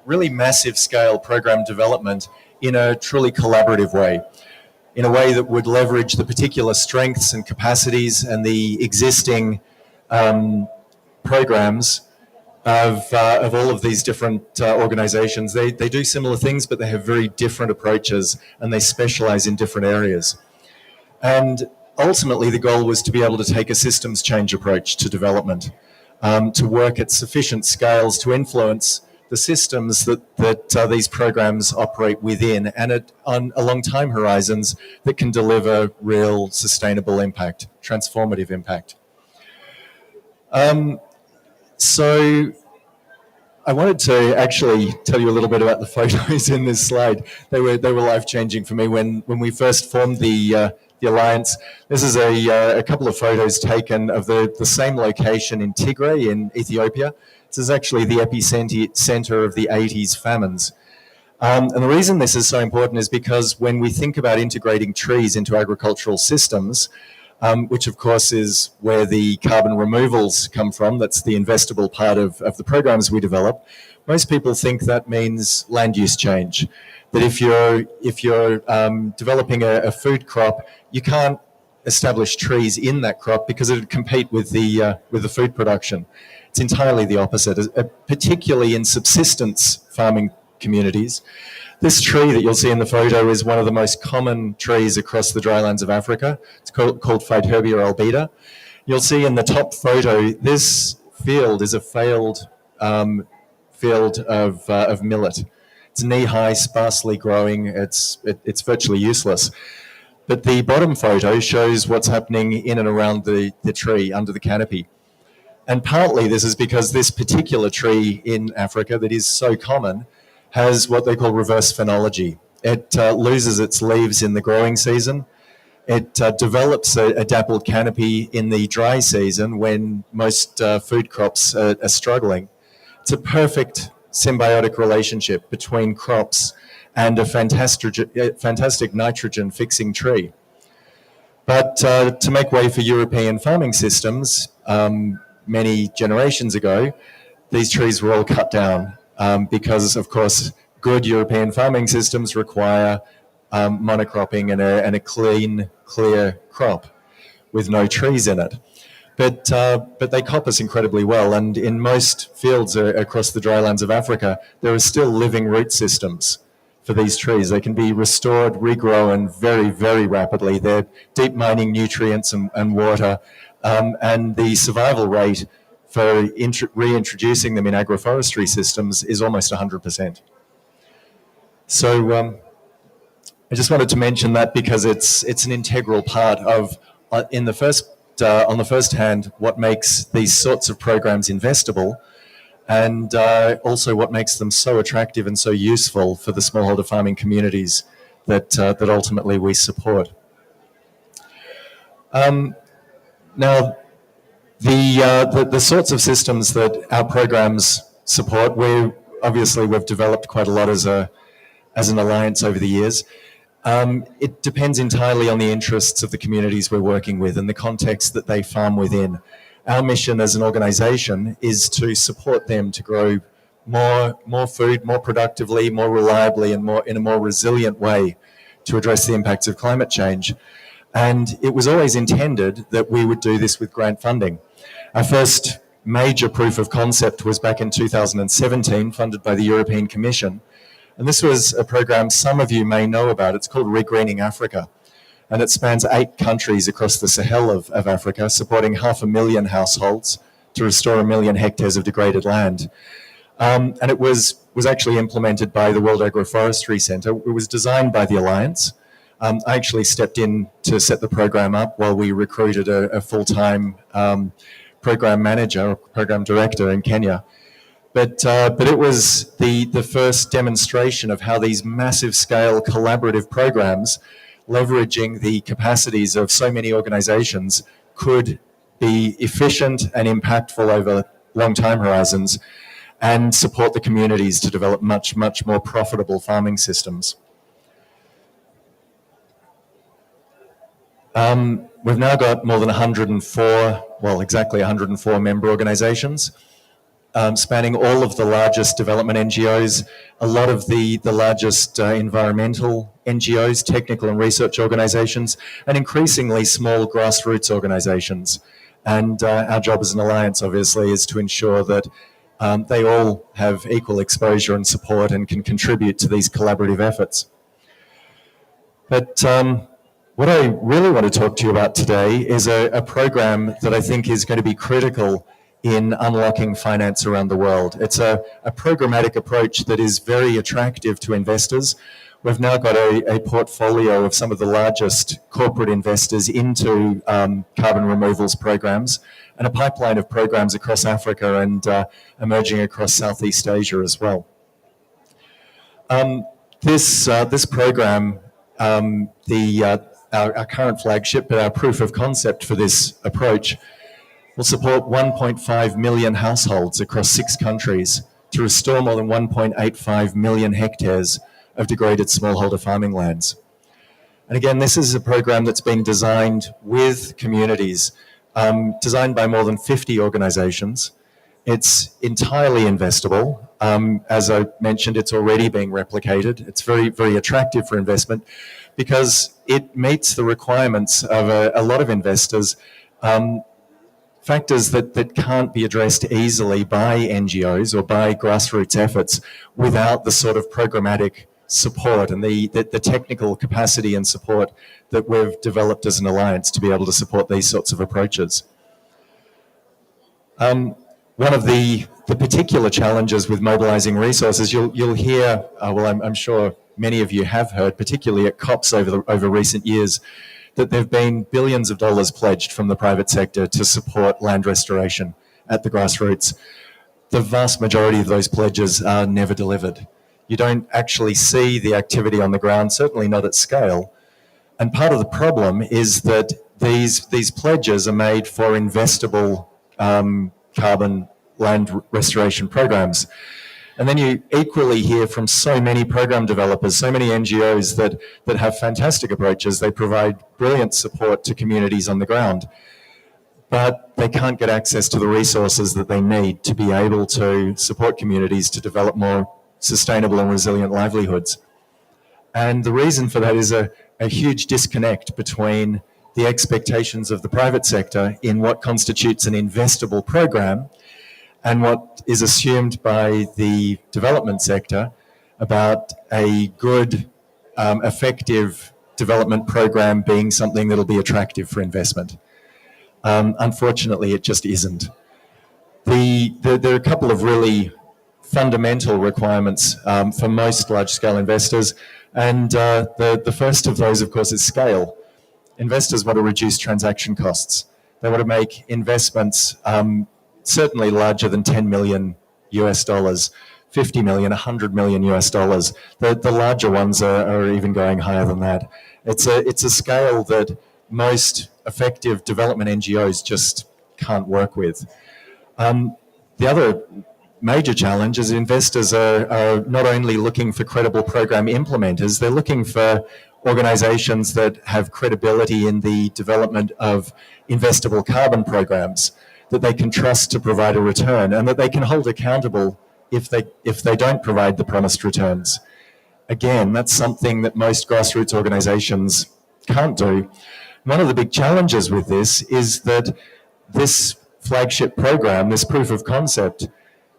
really massive scale program development in a truly collaborative way, in a way that would leverage the particular strengths and capacities and the existing programs of all of these different organizations. They do similar things, but they have very different approaches and they specialize in different areas. And ultimately, the goal was to be able to take a systems change approach to development, to work at sufficient scales to influence the systems that these programs operate within, and on long time horizons that can deliver real sustainable impact, transformative impact. So I wanted to actually tell you a little bit about the photos in this slide. They were life-changing for me when we first formed the the Alliance. This is a couple of photos taken of the same location in Tigray in Ethiopia. This is actually the epicenter of the 80s famines. And the reason this is so important is because when we think about integrating trees into agricultural systems, which of course is where the carbon removals come from, that's the investable part of the programs we develop, most people think that means land use change. That if you're developing a food crop, you can't establish trees in that crop because it would compete with the food production. It's entirely the opposite, particularly in subsistence farming communities. This tree that you'll see in the photo is one of the most common trees across the drylands of Africa. It's called Phytoherbia albida. You'll see in the top photo, this field is a failed field of millet. It's knee-high, sparsely growing. It's virtually useless. But the bottom photo shows what's happening in and around the tree under the canopy. And partly this is because this particular tree in Africa that is so common has what they call reverse phenology. It loses its leaves in the growing season. It develops a dappled canopy in the dry season when most food crops are struggling. It's a perfect symbiotic relationship between crops and a fantastic nitrogen-fixing tree. But to make way for European farming systems, many generations ago, these trees were all cut down because, of course, good European farming systems require monocropping and a clean, clear crop with no trees in it. But they coppice incredibly well, and in most fields across the drylands of Africa, there are still living root systems for these trees. They can be restored, regrown very, very rapidly. They're deep mining nutrients and water, and the survival rate for reintroducing them in agroforestry systems is almost 100%. So I just wanted to mention that because it's an integral part of, on the first hand, what makes these sorts of programs investable, and also what makes them so attractive and so useful for the smallholder farming communities that ultimately we support. Now, the sorts of systems that our programs support, we've developed quite a lot as an alliance over the years. It depends entirely on the interests of the communities we're working with and the context that they farm within. Our mission as an organization is to support them to grow more food, more productively, more reliably, and in a more resilient way to address the impacts of climate change. And it was always intended that we would do this with grant funding. Our first major proof of concept was back in 2017, funded by the European Commission. And this was a program some of you may know about. It's called Regreening Africa. And it spans 8 countries across the Sahel of Africa, supporting 500,000 households to restore 1 million hectares of degraded land. And it was actually implemented by the World Agroforestry Centre. It was designed by the Alliance. I actually stepped in to set the program up while we recruited a full-time program manager or program director in Kenya. But it was the first demonstration of how these massive scale collaborative programs, leveraging the capacities of so many organizations, could be efficient and impactful over long time horizons and support the communities to develop much, much more profitable farming systems. We've now got more than 104 member organizations, spanning all of the largest development NGOs, a lot of the largest environmental NGOs, technical and research organizations, and increasingly small grassroots organizations. And our job as an alliance, obviously, is to ensure that they all have equal exposure and support and can contribute to these collaborative efforts. But what I really want to talk to you about today is a program that I think is going to be critical in unlocking finance around the world. It's a programmatic approach that is very attractive to investors. We've now got a portfolio of some of the largest corporate investors into carbon removals programs, and a pipeline of programs across Africa and emerging across Southeast Asia as well. This program, our current flagship, but our proof of concept for this approach, will support 1.5 million households across 6 countries to restore more than 1.85 million hectares of degraded smallholder farming lands. And again, this is a program that's been designed with communities, designed by more than 50 organizations. It's entirely investable. As I mentioned, it's already being replicated. It's very, very attractive for investment because it meets the requirements of a lot of investors, factors that can't be addressed easily by NGOs or by grassroots efforts without the sort of programmatic support and the technical capacity and support that we've developed as an alliance to be able to support these sorts of approaches. One of the particular challenges with mobilizing resources, you'll hear, well, I'm sure many of you have heard, particularly at COPs over recent years, that there have been billions of dollars pledged from the private sector to support land restoration at the grassroots. The vast majority of those pledges are never delivered. You don't actually see the activity on the ground, certainly not at scale. And part of the problem is that these pledges are made for investable carbon land restoration programs. And then you equally hear from so many program developers, so many NGOs that have fantastic approaches. They provide brilliant support to communities on the ground, but they can't get access to the resources that they need to be able to support communities to develop more sustainable and resilient livelihoods. And the reason for that is a huge disconnect between the expectations of the private sector in what constitutes an investable program and what is assumed by the development sector about a good, effective development program being something that'll be attractive for investment. Unfortunately, it just isn't. There are a couple of really fundamental requirements for most large-scale investors, and the first of those, of course, is scale. Investors want to reduce transaction costs. They want to make investments certainly larger than 10 million US dollars, 50 million, 100 million US dollars. The larger ones are even going higher than that. It's a scale that most effective development NGOs just can't work with. The other major challenge is investors are not only looking for credible program implementers, they're looking for organizations that have credibility in the development of investable carbon programs that they can trust to provide a return and that they can hold accountable if they don't provide the promised returns. Again, that's something that most grassroots organizations can't do. One of the big challenges with this is that this flagship program, this proof of concept,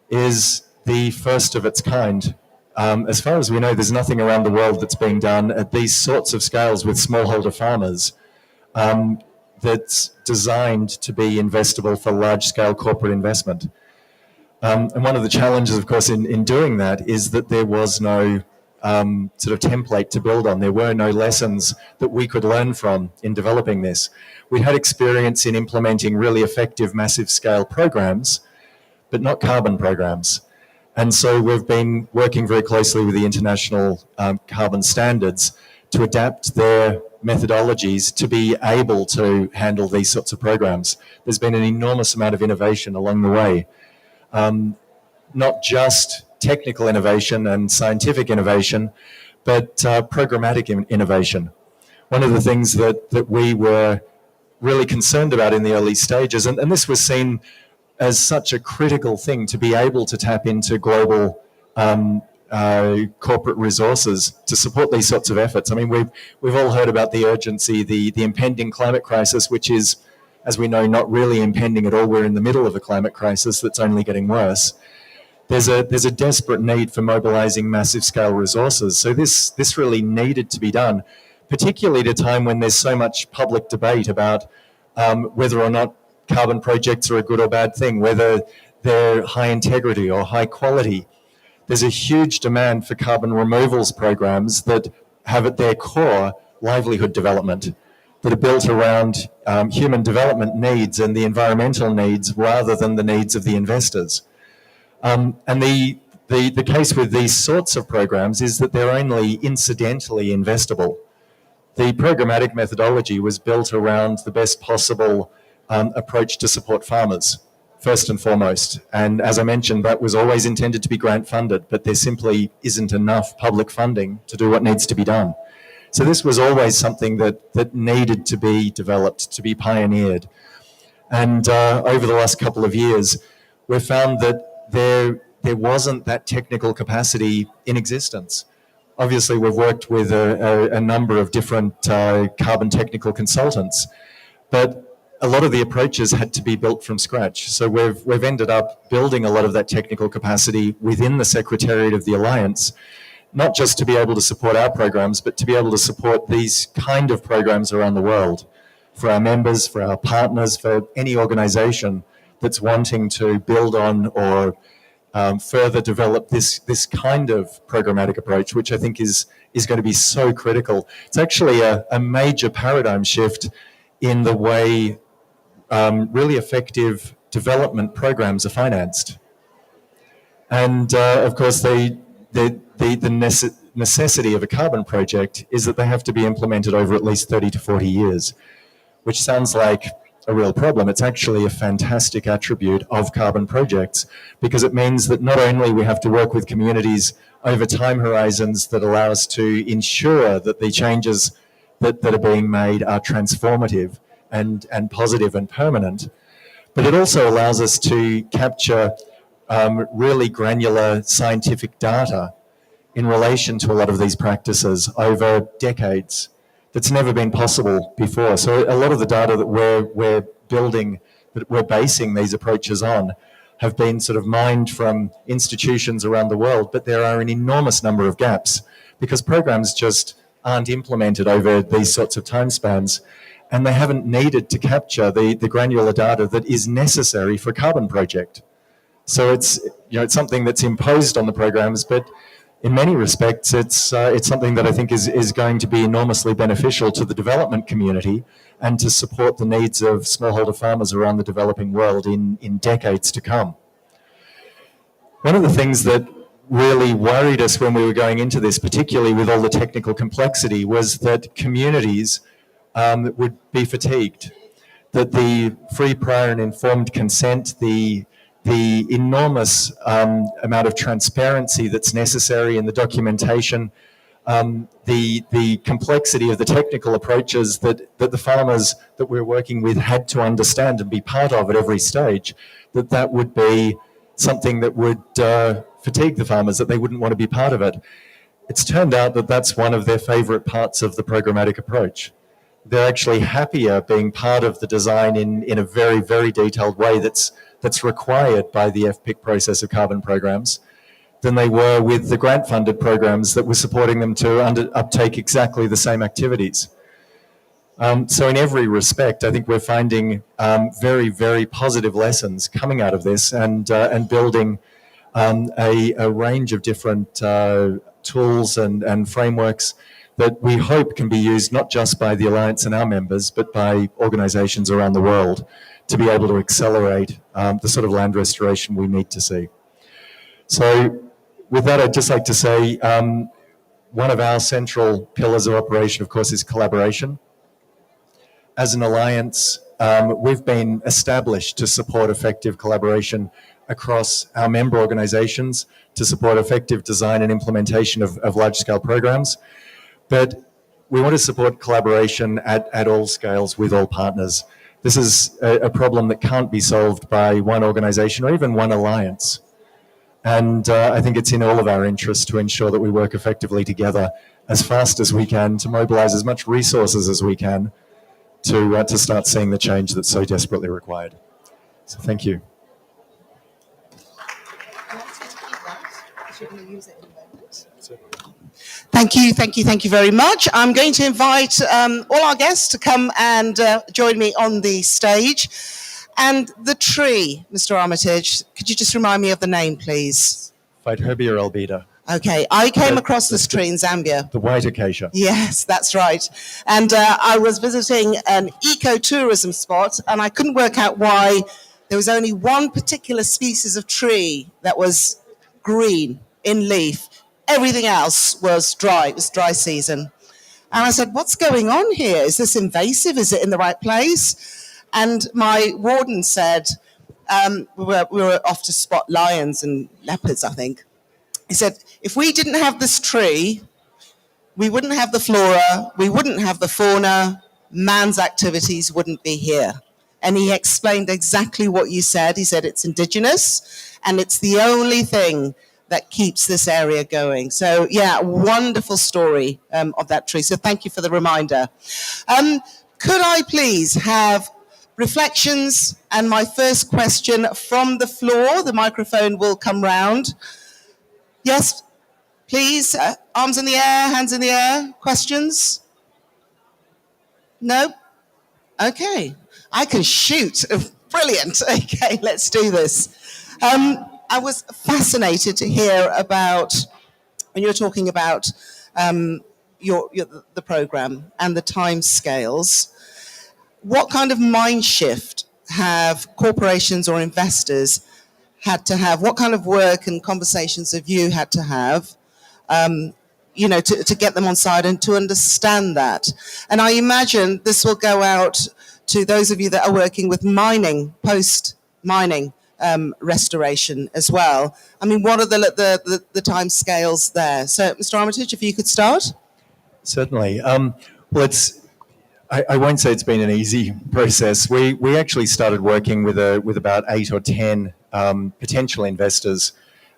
is the first of its kind. As far as we know, there's nothing around the world that's being done at these sorts of scales with smallholder farmers that's designed to be investable for large-scale corporate investment. And one of the challenges, of course, in doing that is that there was no sort of template to build on. There were no lessons that we could learn from in developing this. We had experience in implementing really effective massive-scale programs, but not carbon programs. And so we've been working very closely with the international carbon standards to adapt their methodologies to be able to handle these sorts of programs. There's been an enormous amount of innovation along the way, not just technical innovation and scientific innovation, but programmatic innovation. One of the things that we were really concerned about in the early stages, and this was seen as such a critical thing to be able to tap into global corporate resources to support these sorts of efforts. I mean, we've all heard about the urgency, the impending climate crisis, which is, as we know, not really impending at all. We're in the middle of a climate crisis that's only getting worse. There's a desperate need for mobilizing massive scale resources. So this really needed to be done, particularly at a time when there's so much public debate about whether or not carbon projects are a good or bad thing, whether they're high integrity or high quality. There's a huge demand for carbon removals programs that have at their core livelihood development, that are built around human development needs and the environmental needs rather than the needs of the investors. And the case with these sorts of programs is that they're only incidentally investable. the programmatic methodology was built around the best possible approach to support farmers, first and foremost. And as I mentioned, that was always intended to be grant funded, but there simply isn't enough public funding to do what needs to be done. So this was always something that needed to be developed, to be pioneered. And over the last couple of years, we've found that there wasn't that technical capacity in existence. Obviously, we've worked with a number of different carbon technical consultants, but a lot of the approaches had to be built from scratch. So we've ended up building a lot of that technical capacity within the Secretariat of the Alliance, not just to be able to support our programs, but to be able to support these kind of programs around the world for our members, for our partners, for any organization that's wanting to build on or further develop this kind of programmatic approach, which I think is going to be so critical. It's actually a major paradigm shift in the way really effective development programs are financed. And of course, the necessity of a carbon project is that they have to be implemented over at least 30 to 40 years, which sounds like a real problem. It's actually a fantastic attribute of carbon projects, because it means that not only we have to work with communities over time horizons that allow us to ensure that the changes that are being made are transformative and positive and permanent, but it also allows us to capture really granular scientific data in relation to a lot of these practices over decades. That's never been possible before. So a lot of the data that we're building, that we're basing these approaches on, have been sort of mined from institutions around the world, but there are an enormous number of gaps because programs just aren't implemented over these sorts of time spans, and they haven't needed to capture the granular data that is necessary for a carbon project. So it's something that's imposed on the programs, but in many respects, it's something that I think is going to be enormously beneficial to the development community and to support the needs of smallholder farmers around the developing world in decades to come. One of the things that really worried us when we were going into this, particularly with all the technical complexity, was that communities would be fatigued, that the free, prior and informed consent, the enormous amount of transparency that's necessary in the documentation, the complexity of the technical approaches that the farmers that we're working with had to understand and be part of at every stage, that would be something that would fatigue the farmers, that they wouldn't want to be part of it. It's turned out that that's one of their favorite parts of the programmatic approach. They're actually happier being part of the design in a very, very detailed way that's required by the FPIC process of carbon programs than they were with the grant-funded programs that were supporting them to uptake exactly the same activities. So in every respect, I think we're finding very, very positive lessons coming out of this and building a range of different tools and frameworks that we hope can be used not just by the Alliance and our members, but by organizations around the world to be able to accelerate the sort of land restoration we need to see. So with that, I'd just like to say one of our central pillars of operation, of course, is collaboration. As an alliance, we've been established to support effective collaboration across our member organizations to support effective design and implementation of large-scale programs. But we want to support collaboration at all scales with all partners. This is a problem that can't be solved by one organization or even one alliance. And I think it's in all of our interests to ensure that we work effectively together as fast as we can to mobilize as much resources as we can to start seeing the change that's so desperately required. So thank you. Thank you very much. I'm going to invite all our guests to come and join me on the stage. And the tree, Mr. Armitage, could you just remind me of the name, please? Phytobium albida. Okay, I came across this tree in Zambia. The white acacia. Yes, that's right. And I was visiting an ecotourism spot, and I couldn't work out why there was only one particular species of tree that was green in leaf. Everything else was dry. It was dry season. And I said, what's going on here? Is this invasive? Is it in the right place? And my warden said, we were off to spot lions and leopards, I think. He said, if we didn't have this tree, we wouldn't have the flora, we wouldn't have the fauna, man's activities wouldn't be here. And he explained exactly what you said. He said it's indigenous and it's the only thing that keeps this area going. So yeah, wonderful story of that tree. So thank you for the reminder. Could I please have reflections and my first question from the floor? The microphone will come round. Yes, please, arms in the air, hands in the air, questions? No? Okay, I can shoot, brilliant. Okay, let's do this. I was fascinated to hear about, when you were talking about the program and the time scales, what kind of mind shift have corporations or investors had to have? What kind of work and conversations have you had to have, to get them on side and to understand that? And I imagine this will go out to those of you that are working with mining, post-mining restoration as well. I mean, what are the time scales there? So, Mr. Armitage, if you could start. Certainly. Well, I won't say it's been an easy process. We actually started working with about 8 or 10 potential investors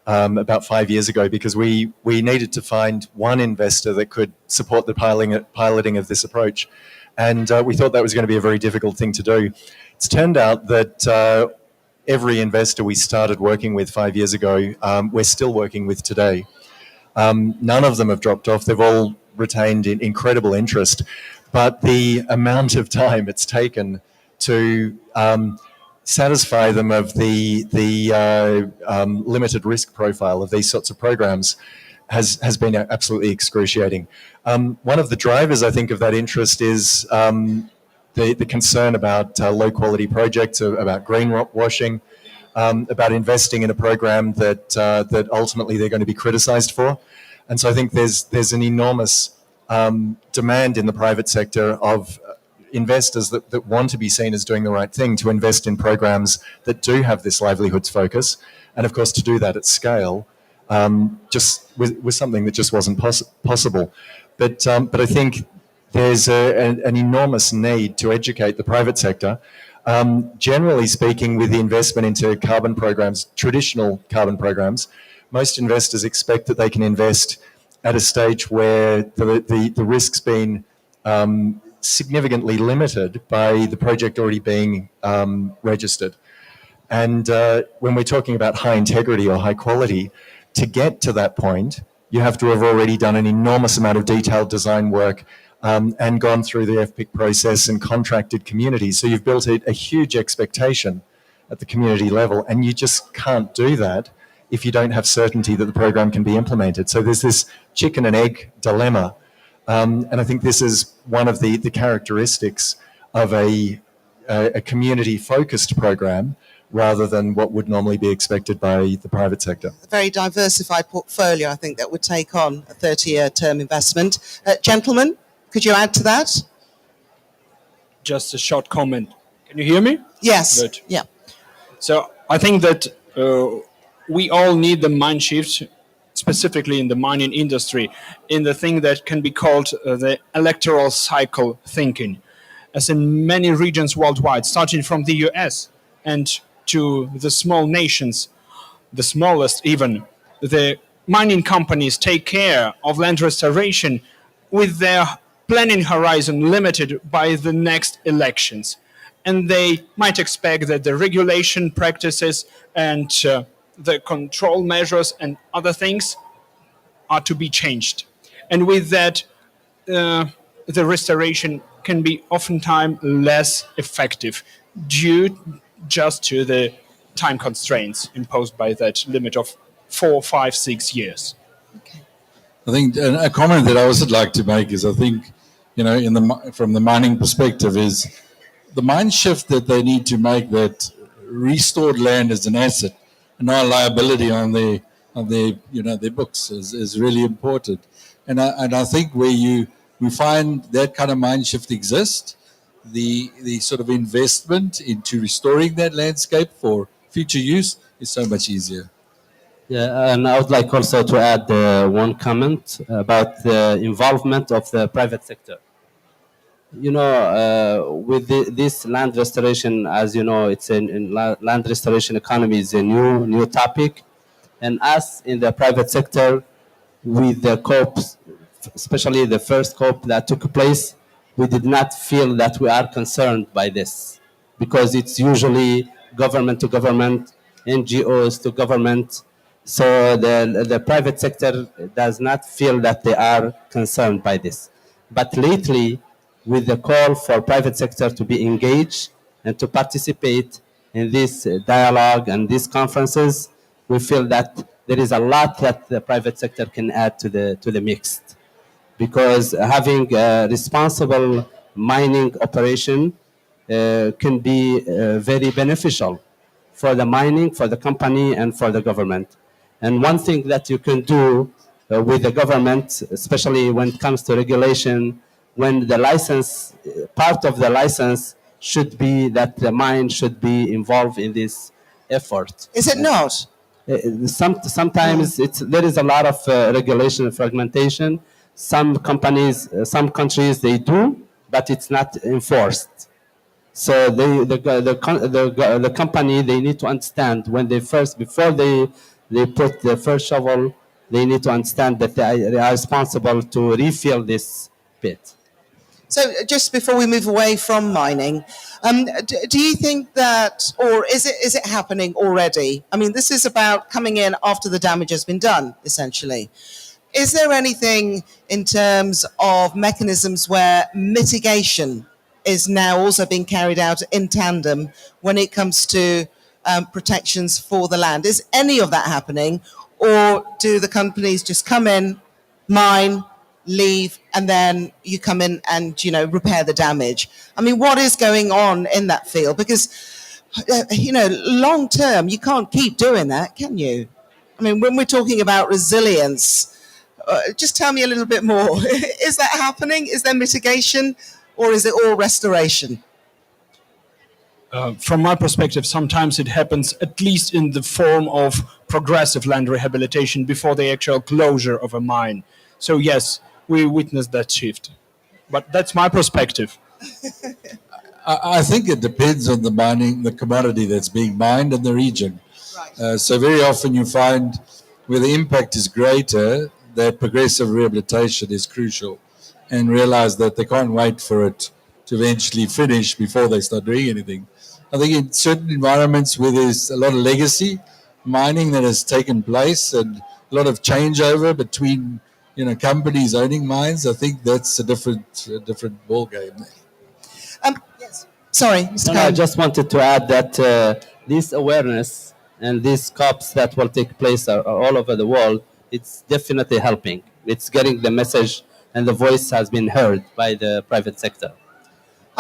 about 5 years ago, because we needed to find one investor that could support the piloting of this approach. And we thought that was going to be a very difficult thing to do. It's turned out that every investor we started working with 5 years ago, we're still working with today. None of them have dropped off. They've all retained incredible interest. But the amount of time it's taken to satisfy them of the limited risk profile of these sorts of programs has been absolutely excruciating. One of the drivers, I think, of that interest is the concern about low quality projects, about greenwashing, about investing in a program that ultimately they're going to be criticised for. And so I think there's an enormous demand in the private sector of investors that want to be seen as doing the right thing, to invest in programs that do have this livelihoods focus. And of course, to do that at scale, just was something that just wasn't possible. But I think there's an enormous need to educate the private sector. Generally speaking, with the investment into carbon programs, traditional carbon programs, most investors expect that they can invest at a stage where the risk's been significantly limited by the project already being registered. And when we're talking about high integrity or high quality, to get to that point, you have to have already done an enormous amount of detailed design work and gone through the FPIC process and contracted communities. So you've built a huge expectation at the community level, and you just can't do that if you don't have certainty that the program can be implemented. So there's this chicken and egg dilemma. And I think this is one of the characteristics of a community-focused program, rather than what would normally be expected by the private sector. A very diversified portfolio, I think, that would take on a 30-year term investment. Gentlemen, could you add to that? Just a short comment. Can you hear me? Yes. Good. Yeah. So I think that we all need the mind shift, specifically in the mining industry, in the thing that can be called the electoral cycle thinking. As in many regions worldwide, starting from the US and to the small nations, the smallest even, the mining companies take care of land restoration with their planning horizon limited by the next elections. And they might expect that the regulation practices and the control measures and other things are to be changed. And with that, the restoration can be oftentimes less effective due just to the time constraints imposed by that limit of 4, 5, 6 years. Okay. I think a comment that I also like to make is, I think, from the mining perspective, is the mind shift that they need to make, that restored land as an asset and not a liability on their books is really important. And I think where we find that kind of mind shift exists. The sort of investment into restoring that landscape for future use is so much easier. Yeah, and I would like also to add one comment about the involvement of the private sector. You know, with this land restoration, as you know, it's land restoration economy is a new topic, and us in the private sector, with the COPs, especially the first COP that took place, we did not feel that we are concerned by this, because it's usually government to government, NGOs to government. So the private sector does not feel that they are concerned by this. But lately, with the call for private sector to be engaged and to participate in this dialogue and these conferences, we feel that there is a lot that the private sector can add to the mix, because having a responsible mining operation can be very beneficial for the mining, for the company, and for the government. And one thing that you can do with the government, especially when it comes to regulation, when the license, part of the license should be that the mine should be involved in this effort. Is it not? Sometimes there is a lot of regulation and fragmentation. Some companies, some countries, they do, but it's not enforced. So the company, they need to understand when they first, before they put the first shovel, they need to understand that they are responsible to refill this pit. So just before we move away from mining, do you think that, or is it happening already? I mean, this is about coming in after the damage has been done, essentially. Is there anything in terms of mechanisms where mitigation is now also being carried out in tandem when it comes to protections for the land? Is any of that happening, or do the companies just come in, mine, leave, and then you come in and, you know, repair the damage? I mean, what is going on in that field? Because, long term, you can't keep doing that, can you? I mean, when we're talking about resilience, just tell me a little bit more. Is that happening? Is there mitigation, or is it all restoration? From my perspective, sometimes it happens at least in the form of progressive land rehabilitation before the actual closure of a mine. So yes, we witnessed that shift. But that's my perspective. I think it depends on the commodity that's being mined and the region. Right. So very often you find where the impact is greater, that progressive rehabilitation is crucial, and realize that they can't wait for it to eventually finish before they start doing anything. I think in certain environments where there's a lot of legacy mining that has taken place and a lot of changeover between companies owning mines, I think that's a different ball game. Yes. Sorry, Mr. No, Khan. I just wanted to add that this awareness and these COPs that will take place all over the world, it's definitely helping. It's getting the message, and the voice has been heard by the private sector.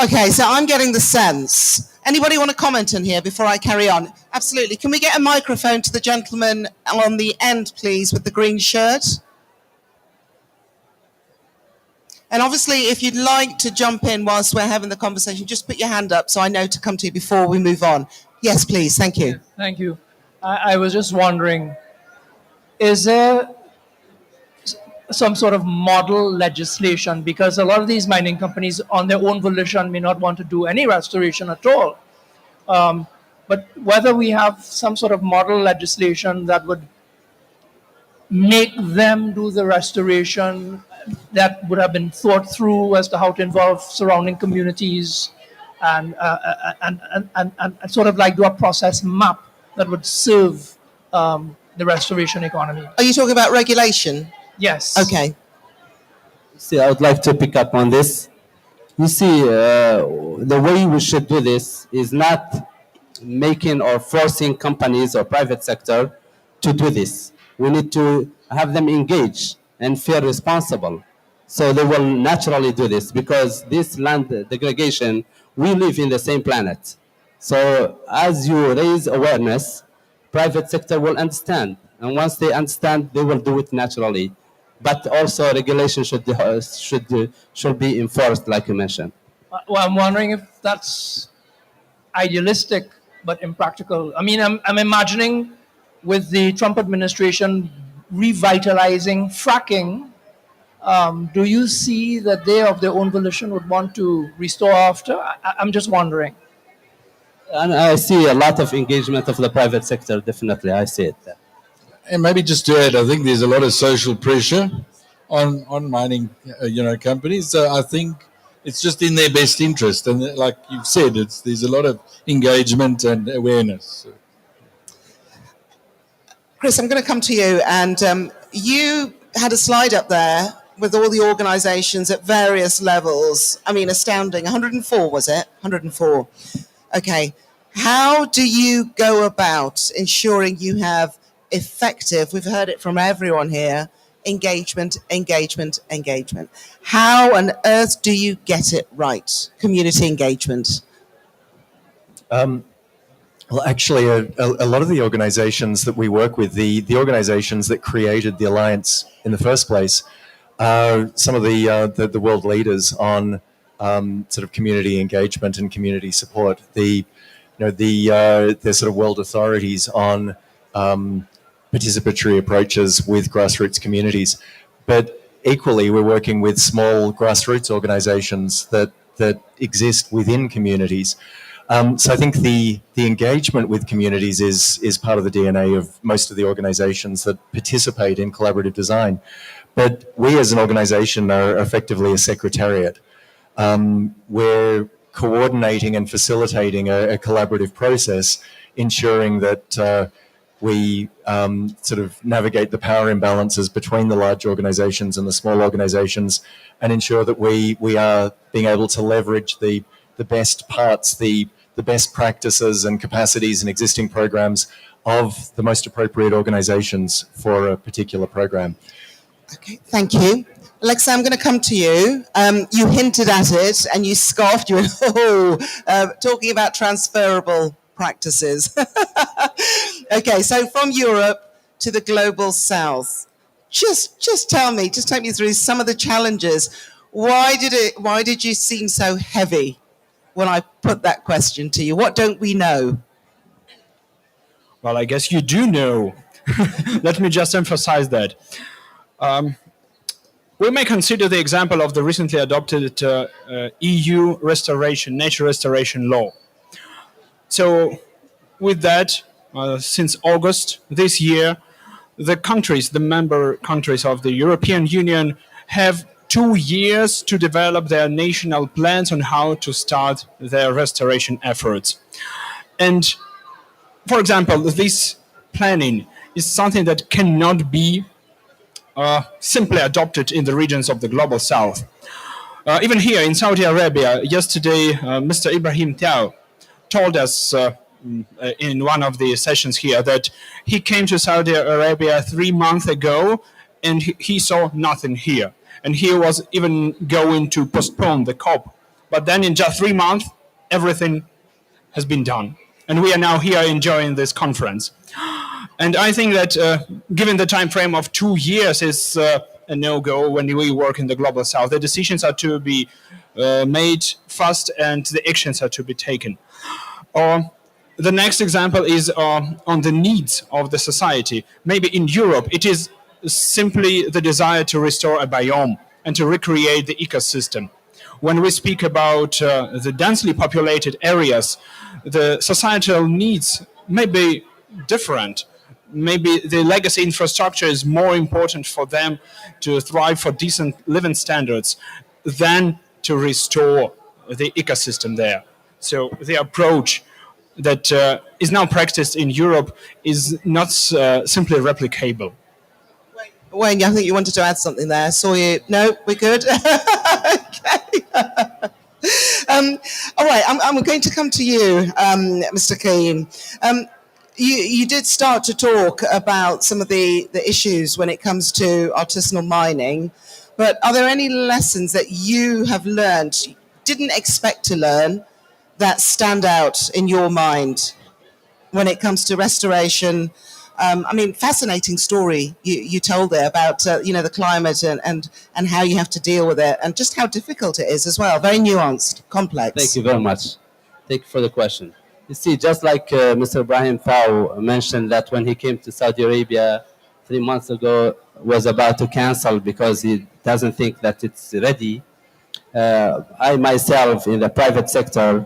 Okay, so I'm getting the sense. Anybody want to comment in here before I carry on? Absolutely. Can we get a microphone to the gentleman on the end, please, with the green shirt? And obviously, if you'd like to jump in whilst we're having the conversation, just put your hand up so I know to come to you before we move on. Yes, please. Thank you. Thank you. I was just wondering, is there some sort of model legislation? Because a lot of these mining companies on their own volition may not want to do any restoration at all. But whether we have some sort of model legislation that would make them do the restoration, that would have been thought through as to how to involve surrounding communities and sort of like do a process map that would serve the restoration economy. Are you talking about regulation? Yes. Okay. See, I would like to pick up on this. You see, the way we should do this is not making or forcing companies or private sector to do this. We need to have them engage and feel responsible. So they will naturally do this, because this land degradation, we live in the same planet. So as you raise awareness, private sector will understand. And once they understand, they will do it naturally. but also regulation should be enforced, like you mentioned. Well, I'm wondering if that's idealistic but impractical. I mean, I'm imagining with the Trump administration revitalizing fracking. Do you see that they, of their own volition, would want to restore after? I'm just wondering. And I see a lot of engagement of the private sector. Definitely, I see it. And maybe just to add, I think there's a lot of social pressure on mining, companies. So I think it's just in their best interest, and like you've said, there's a lot of engagement and awareness. Chris, I'm going to come to you, and you had a slide up there with all the organizations at various levels. I mean, astounding. 104, was it? 104. Okay. How do you go about ensuring you have effective, we've heard it from everyone here, engagement. How on earth do you get it right? Community engagement. Well, actually, a lot of the organizations that we work with, the organizations that created the Alliance in the first place, are some of the world leaders on sort of community engagement and community support. The sort of world authorities on participatory approaches with grassroots communities. But equally, we're working with small grassroots organizations that exist within communities. So I think the engagement with communities is part of the DNA of most of the organizations that participate in collaborative design. But we as an organization are effectively a secretariat. We're coordinating and facilitating a collaborative process, ensuring that we sort of navigate the power imbalances between the large organizations and the small organizations, and ensure that we are being able to leverage the best parts, the best practices and capacities and existing programs of the most appropriate organizations for a particular program. Okay, thank you. Alexa, I'm going to come to you. You hinted at it and you scoffed. You went, talking about transferable practices. Okay, so from Europe to the global south, just tell me, just take me through some of the challenges. Why did you seem so heavy when I put that question to you? What don't we know? Well, I guess you do know. Let me just emphasize that. We may consider the example of the recently adopted EU nature restoration law. So with that, since August this year, the member countries of the European Union have 2 years to develop their national plans on how to start their restoration efforts. And for example, this planning is something that cannot be simply adopted in the regions of the global south. Even here in Saudi Arabia, yesterday, Mr. Ibrahim Tao told us in one of the sessions here that he came to Saudi Arabia 3 months ago and he saw nothing here. And he was even going to postpone the COP. But then in just 3 months, everything has been done. And we are now here enjoying this conference. And I think that given the time frame of 2 years is a no-go when we work in the global south. The decisions are to be made fast and the actions are to be taken. The next example is on the needs of the society. Maybe in Europe, it is simply the desire to restore a biome and to recreate the ecosystem. When we speak about the densely populated areas, the societal needs may be different. Maybe the legacy infrastructure is more important for them to thrive for decent living standards than to restore the ecosystem there. So the approach that is now practiced in Europe is not simply replicable. Wayne, I think you wanted to add something there. Saw you. No, we're good. Okay. All right, I'm going to come to you, Mr. Keane. You did start to talk about some of the issues when it comes to artisanal mining, but are there any lessons that you have learned, didn't expect to learn, that stand out in your mind when it comes to restoration I mean, fascinating story you told there about, the climate and how you have to deal with it and just how difficult it is as well. Very nuanced, complex. Thank you very much. Thank you for the question. You see, just like Mr. Ibrahim Thau mentioned that when he came to Saudi Arabia 3 months ago, was about to cancel because he doesn't think that it's ready. I myself, in the private sector,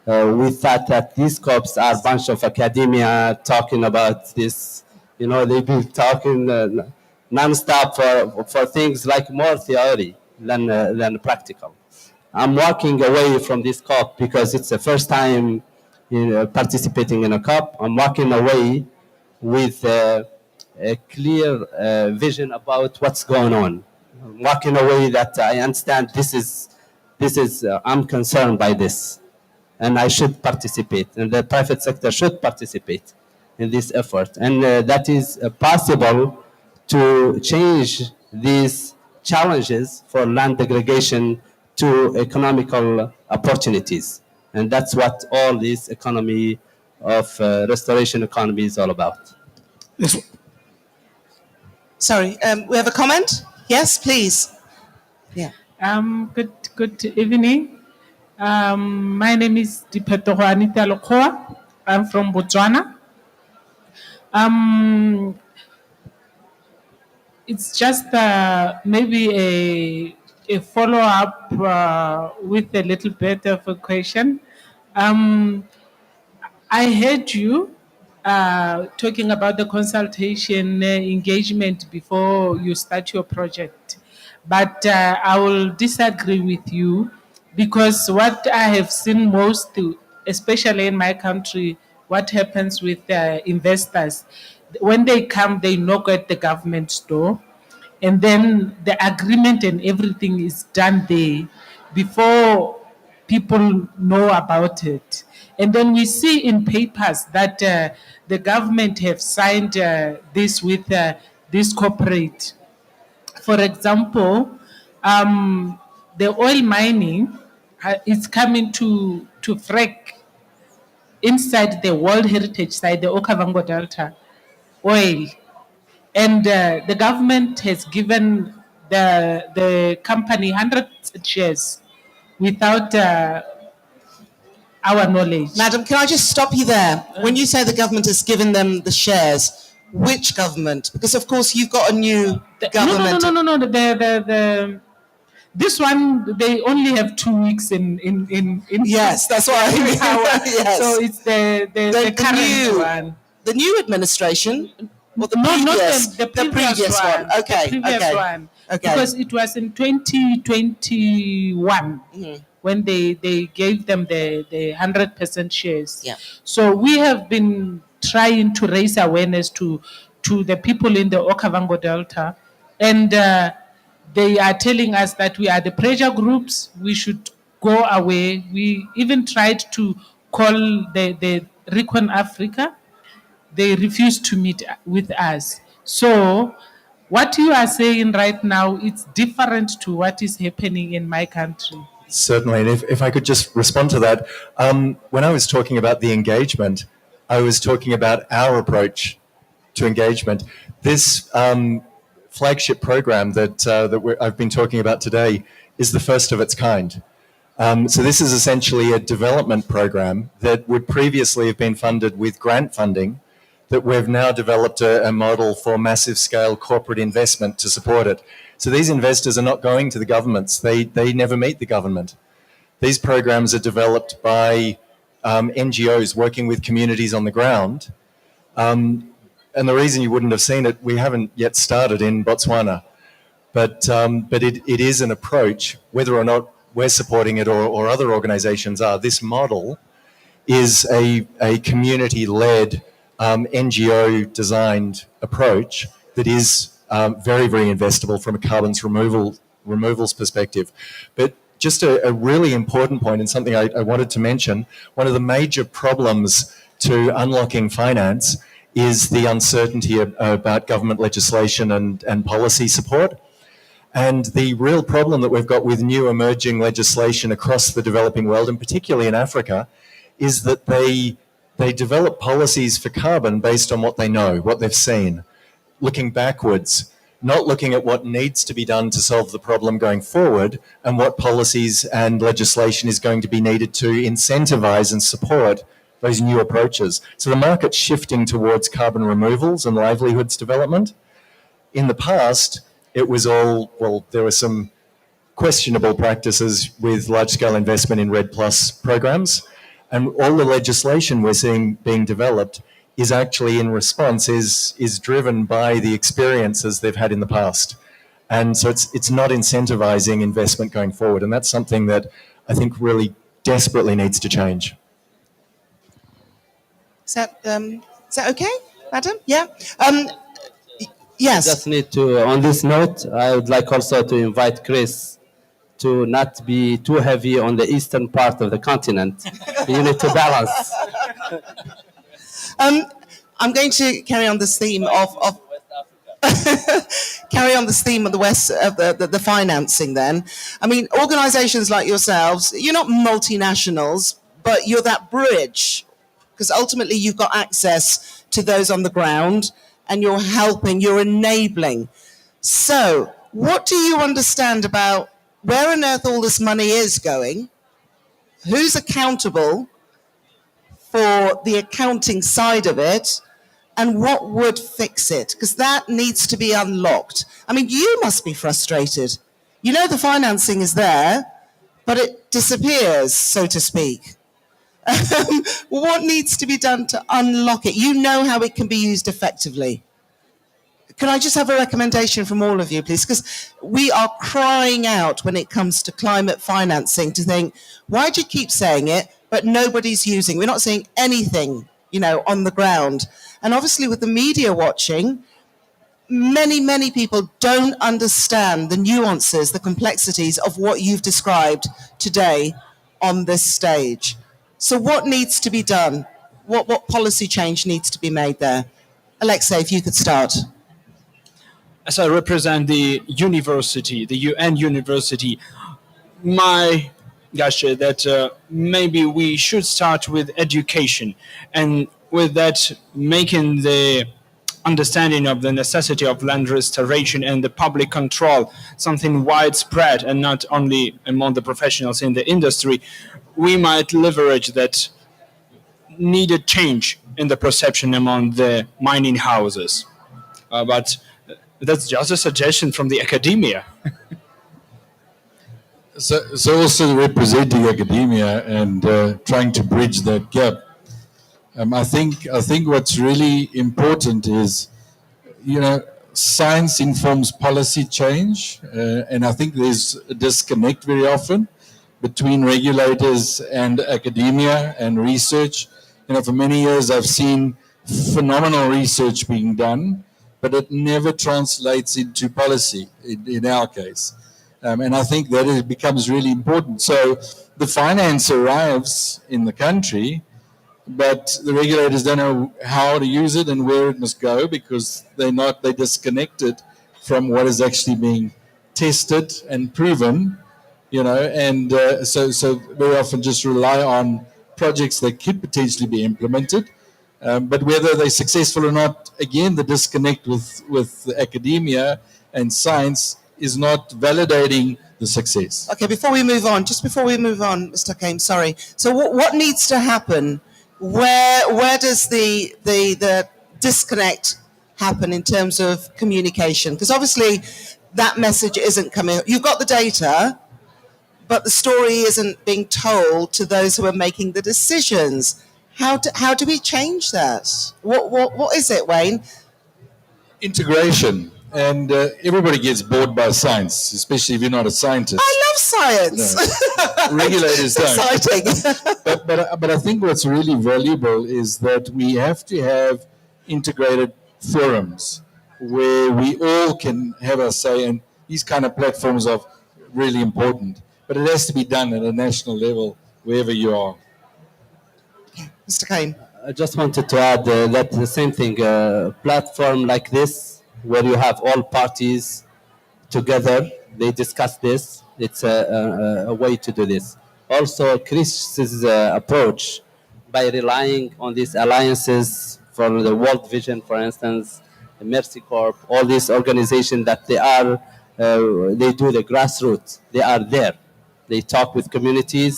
we thought that these COPs are a bunch of academia talking about this. They've been talking nonstop for things like more theory than practical. I'm walking away from this COP because it's the first time participating in a COP. I'm walking away with a clear vision about what's going on. I'm walking away that I understand this is I'm concerned by this, and I should participate, and the private sector should participate in this effort, and that is possible to change these challenges for land degradation to economical opportunities. And that's what all this economy of restoration economy is all about. Sorry, we have a comment? Yes, please. Yeah. Good evening. My name is Dipeto Anita Lokoa. I'm from Botswana. It's just maybe a follow-up with a little bit of a question. I heard you talking about the consultation engagement before you start your project, but I will disagree with you because what I have seen most, especially in my country, what happens with investors, when they come, they knock at the government's door, and then the agreement and everything is done there before people know about it. And then we see in papers that the government have signed this with this corporate. For example, the oil mining is coming to frack inside the World Heritage Site, the Okavango Delta oil. And the government has given the company 100 shares without our knowledge. Madam, can I just stop you there? When you say the government has given them the shares, which government? Because of course you've got a new government. No. This one, they only have 2 weeks in Yes, that's what I mean. Yes. So it's the current one. The new administration, or the No, previous? not the previous one. Okay, The previous okay. one. Okay. Because it was in 2021 when they gave them the 100% shares. Yeah. So we have been trying to raise awareness to the people in the Okavango Delta, and they are telling us that we are the pressure groups, we should go away. We even tried to call the Recon Africa. They refused to meet with us. So what you are saying right now, it's different to what is happening in my country. Certainly, and if I could just respond to that, when I was talking about the engagement, I was talking about our approach to engagement. This flagship program that I've been talking about today is the first of its kind. So this is essentially a development program that would previously have been funded with grant funding, that we've now developed a model for massive scale corporate investment to support it. So these investors are not going to the governments. They never meet the government. These programs are developed by NGOs working with communities on the ground. And the reason you wouldn't have seen it, we haven't yet started in Botswana. But it is an approach, whether or not we're supporting it or other organizations are. This model is a community-led, NGO-designed approach that is very, very investable from a carbon removals perspective. But just a really important point, and something I wanted to mention, one of the major problems to unlocking finance is the uncertainty about government legislation and policy support. And the real problem that we've got with new emerging legislation across the developing world, and particularly in Africa, is that they They develop policies for carbon based on what they know, what they've seen, looking backwards, not looking at what needs to be done to solve the problem going forward and what policies and legislation is going to be needed to incentivize and support those new approaches. So the market's shifting towards carbon removals and livelihoods development. In the past, it was all, well, there were some questionable practices with large-scale investment in REDD+ programs, and all the legislation we're seeing being developed is actually in response, is driven by the experiences they've had in the past. And so it's not incentivizing investment going forward, and that's something that I think really desperately needs to change. Is that okay, madam? Yeah. Yes. Just need to, on this note, I would like also to invite Chris to not be too heavy on the eastern part of the continent. You need to balance. I'm going to carry on this theme of carry on this theme of the West of the financing. Then, I mean, organisations like yourselves, you're not multinationals, but you're that bridge, because ultimately you've got access to those on the ground, and you're helping, you're enabling. So, what do you understand about where on earth all this money is going? Who's accountable for the accounting side of it, and what would fix it? Because that needs to be unlocked. I mean, you must be frustrated. You know the financing is there, but it disappears, so to speak. What needs to be done to unlock it? You know how it can be used effectively. Can I just have a recommendation from all of you, please? Because we are crying out when it comes to climate financing to think, why do you keep saying it, but nobody's using? We're not seeing anything, on the ground. And obviously with the media watching, many people don't understand the nuances, the complexities of what you've described today on this stage. So what needs to be done? What policy change needs to be made there? Alexei, if you could start. As I represent the university, the UN university, my gosh, that maybe we should start with education, and with that making the understanding of the necessity of land restoration and the public control something widespread and not only among the professionals in the industry, we might leverage that needed change in the perception among the mining houses. But that's just a suggestion from the academia. So also representing academia and trying to bridge that gap. I think what's really important is, science informs policy change, and I think there's a disconnect very often between regulators and academia and research. For many years I've seen phenomenal research being done, but it never translates into policy in our case. And I think that it becomes really important. So the finance arrives in the country, but the regulators don't know how to use it and where it must go because they're disconnected from what is actually being tested and proven, and so very often just rely on projects that could potentially be implemented. But whether they're successful or not, again, the disconnect with academia and science is not validating the success. Okay, before we move on, Mr. Kame, sorry. So what needs to happen? Where does the disconnect happen in terms of communication? Because obviously that message isn't coming. You've got the data, but the story isn't being told to those who are making the decisions. How do we change that? What is it, Wayne? Integration. And everybody gets bored by science, especially if you're not a scientist. I love science. No, regulators don't. Exciting. but I think what's really valuable is that we have to have integrated forums where we all can have a say, and these kind of platforms are really important. But it has to be done at a national level, wherever you are. Mr. Kane. I just wanted to add that the same thing, a platform like this, where you have all parties together, they discuss this. It's a way to do this. Also, Chris's approach by relying on these alliances for the World Vision, for instance, the Mercy Corp, all these organizations that they do the grassroots. They are there. They talk with communities.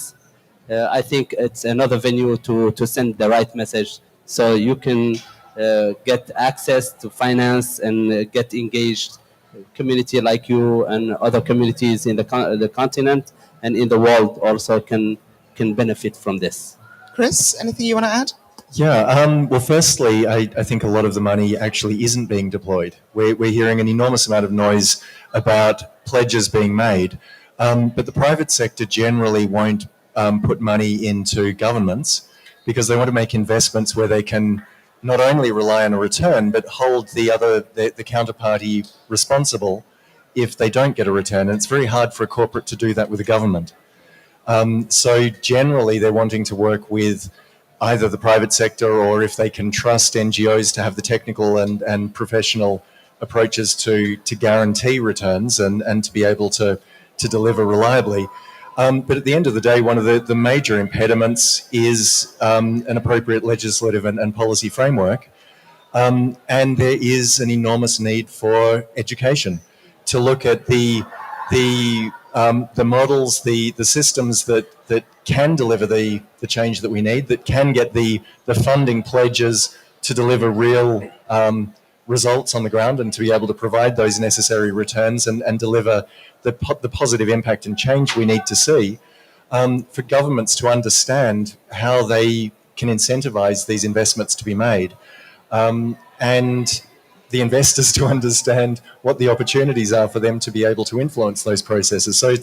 I think it's another venue to send the right message, so you can get access to finance and get engaged. Community like you and other communities in the continent and in the world also can benefit from this. Chris, anything you want to add? Yeah, well, firstly, I think a lot of the money actually isn't being deployed. We're hearing an enormous amount of noise about pledges being made, but the private sector generally won't put money into governments because they want to make investments where they can not only rely on a return, but hold the counterparty responsible if they don't get a return. And it's very hard for a corporate to do that with a government. So generally, they're wanting to work with either the private sector or if they can trust NGOs to have the technical and professional approaches to guarantee returns and to be able to deliver reliably. But at the end of the day, one of the major impediments is an appropriate legislative and policy framework. And there is an enormous need for education to look at the models, the systems that can deliver the change that we need, that can get the funding pledges to deliver real results on the ground and to be able to provide those necessary returns and deliver the positive impact and change we need to see, for governments to understand how they can incentivize these investments to be made, and the investors to understand what the opportunities are for them to be able to influence those processes. So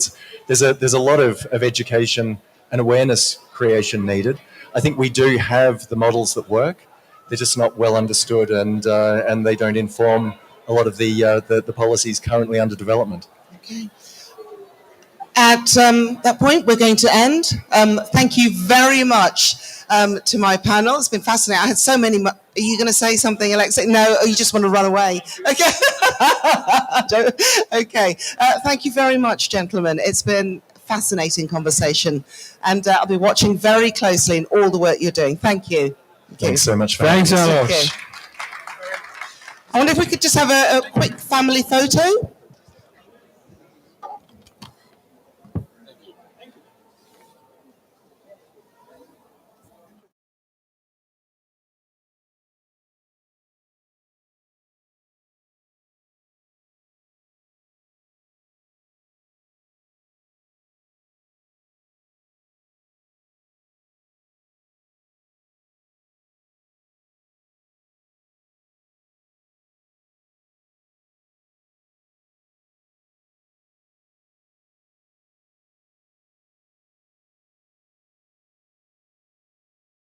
there's a lot of education and awareness creation needed. I think we do have the models that work. They're just not well understood, and they don't inform a lot of the policies currently under development. Okay. At that point, we're going to end. Thank you very much to my panel. It's been fascinating. I had so many. Are you going to say something, Alexa? No, you just want to run away. Okay. Okay. Thank you very much, gentlemen. It's been a fascinating conversation, and I'll be watching very closely in all the work you're doing. Thank you. Thanks so much. Thanks, Alex. Okay. I wonder if we could just have a quick family photo.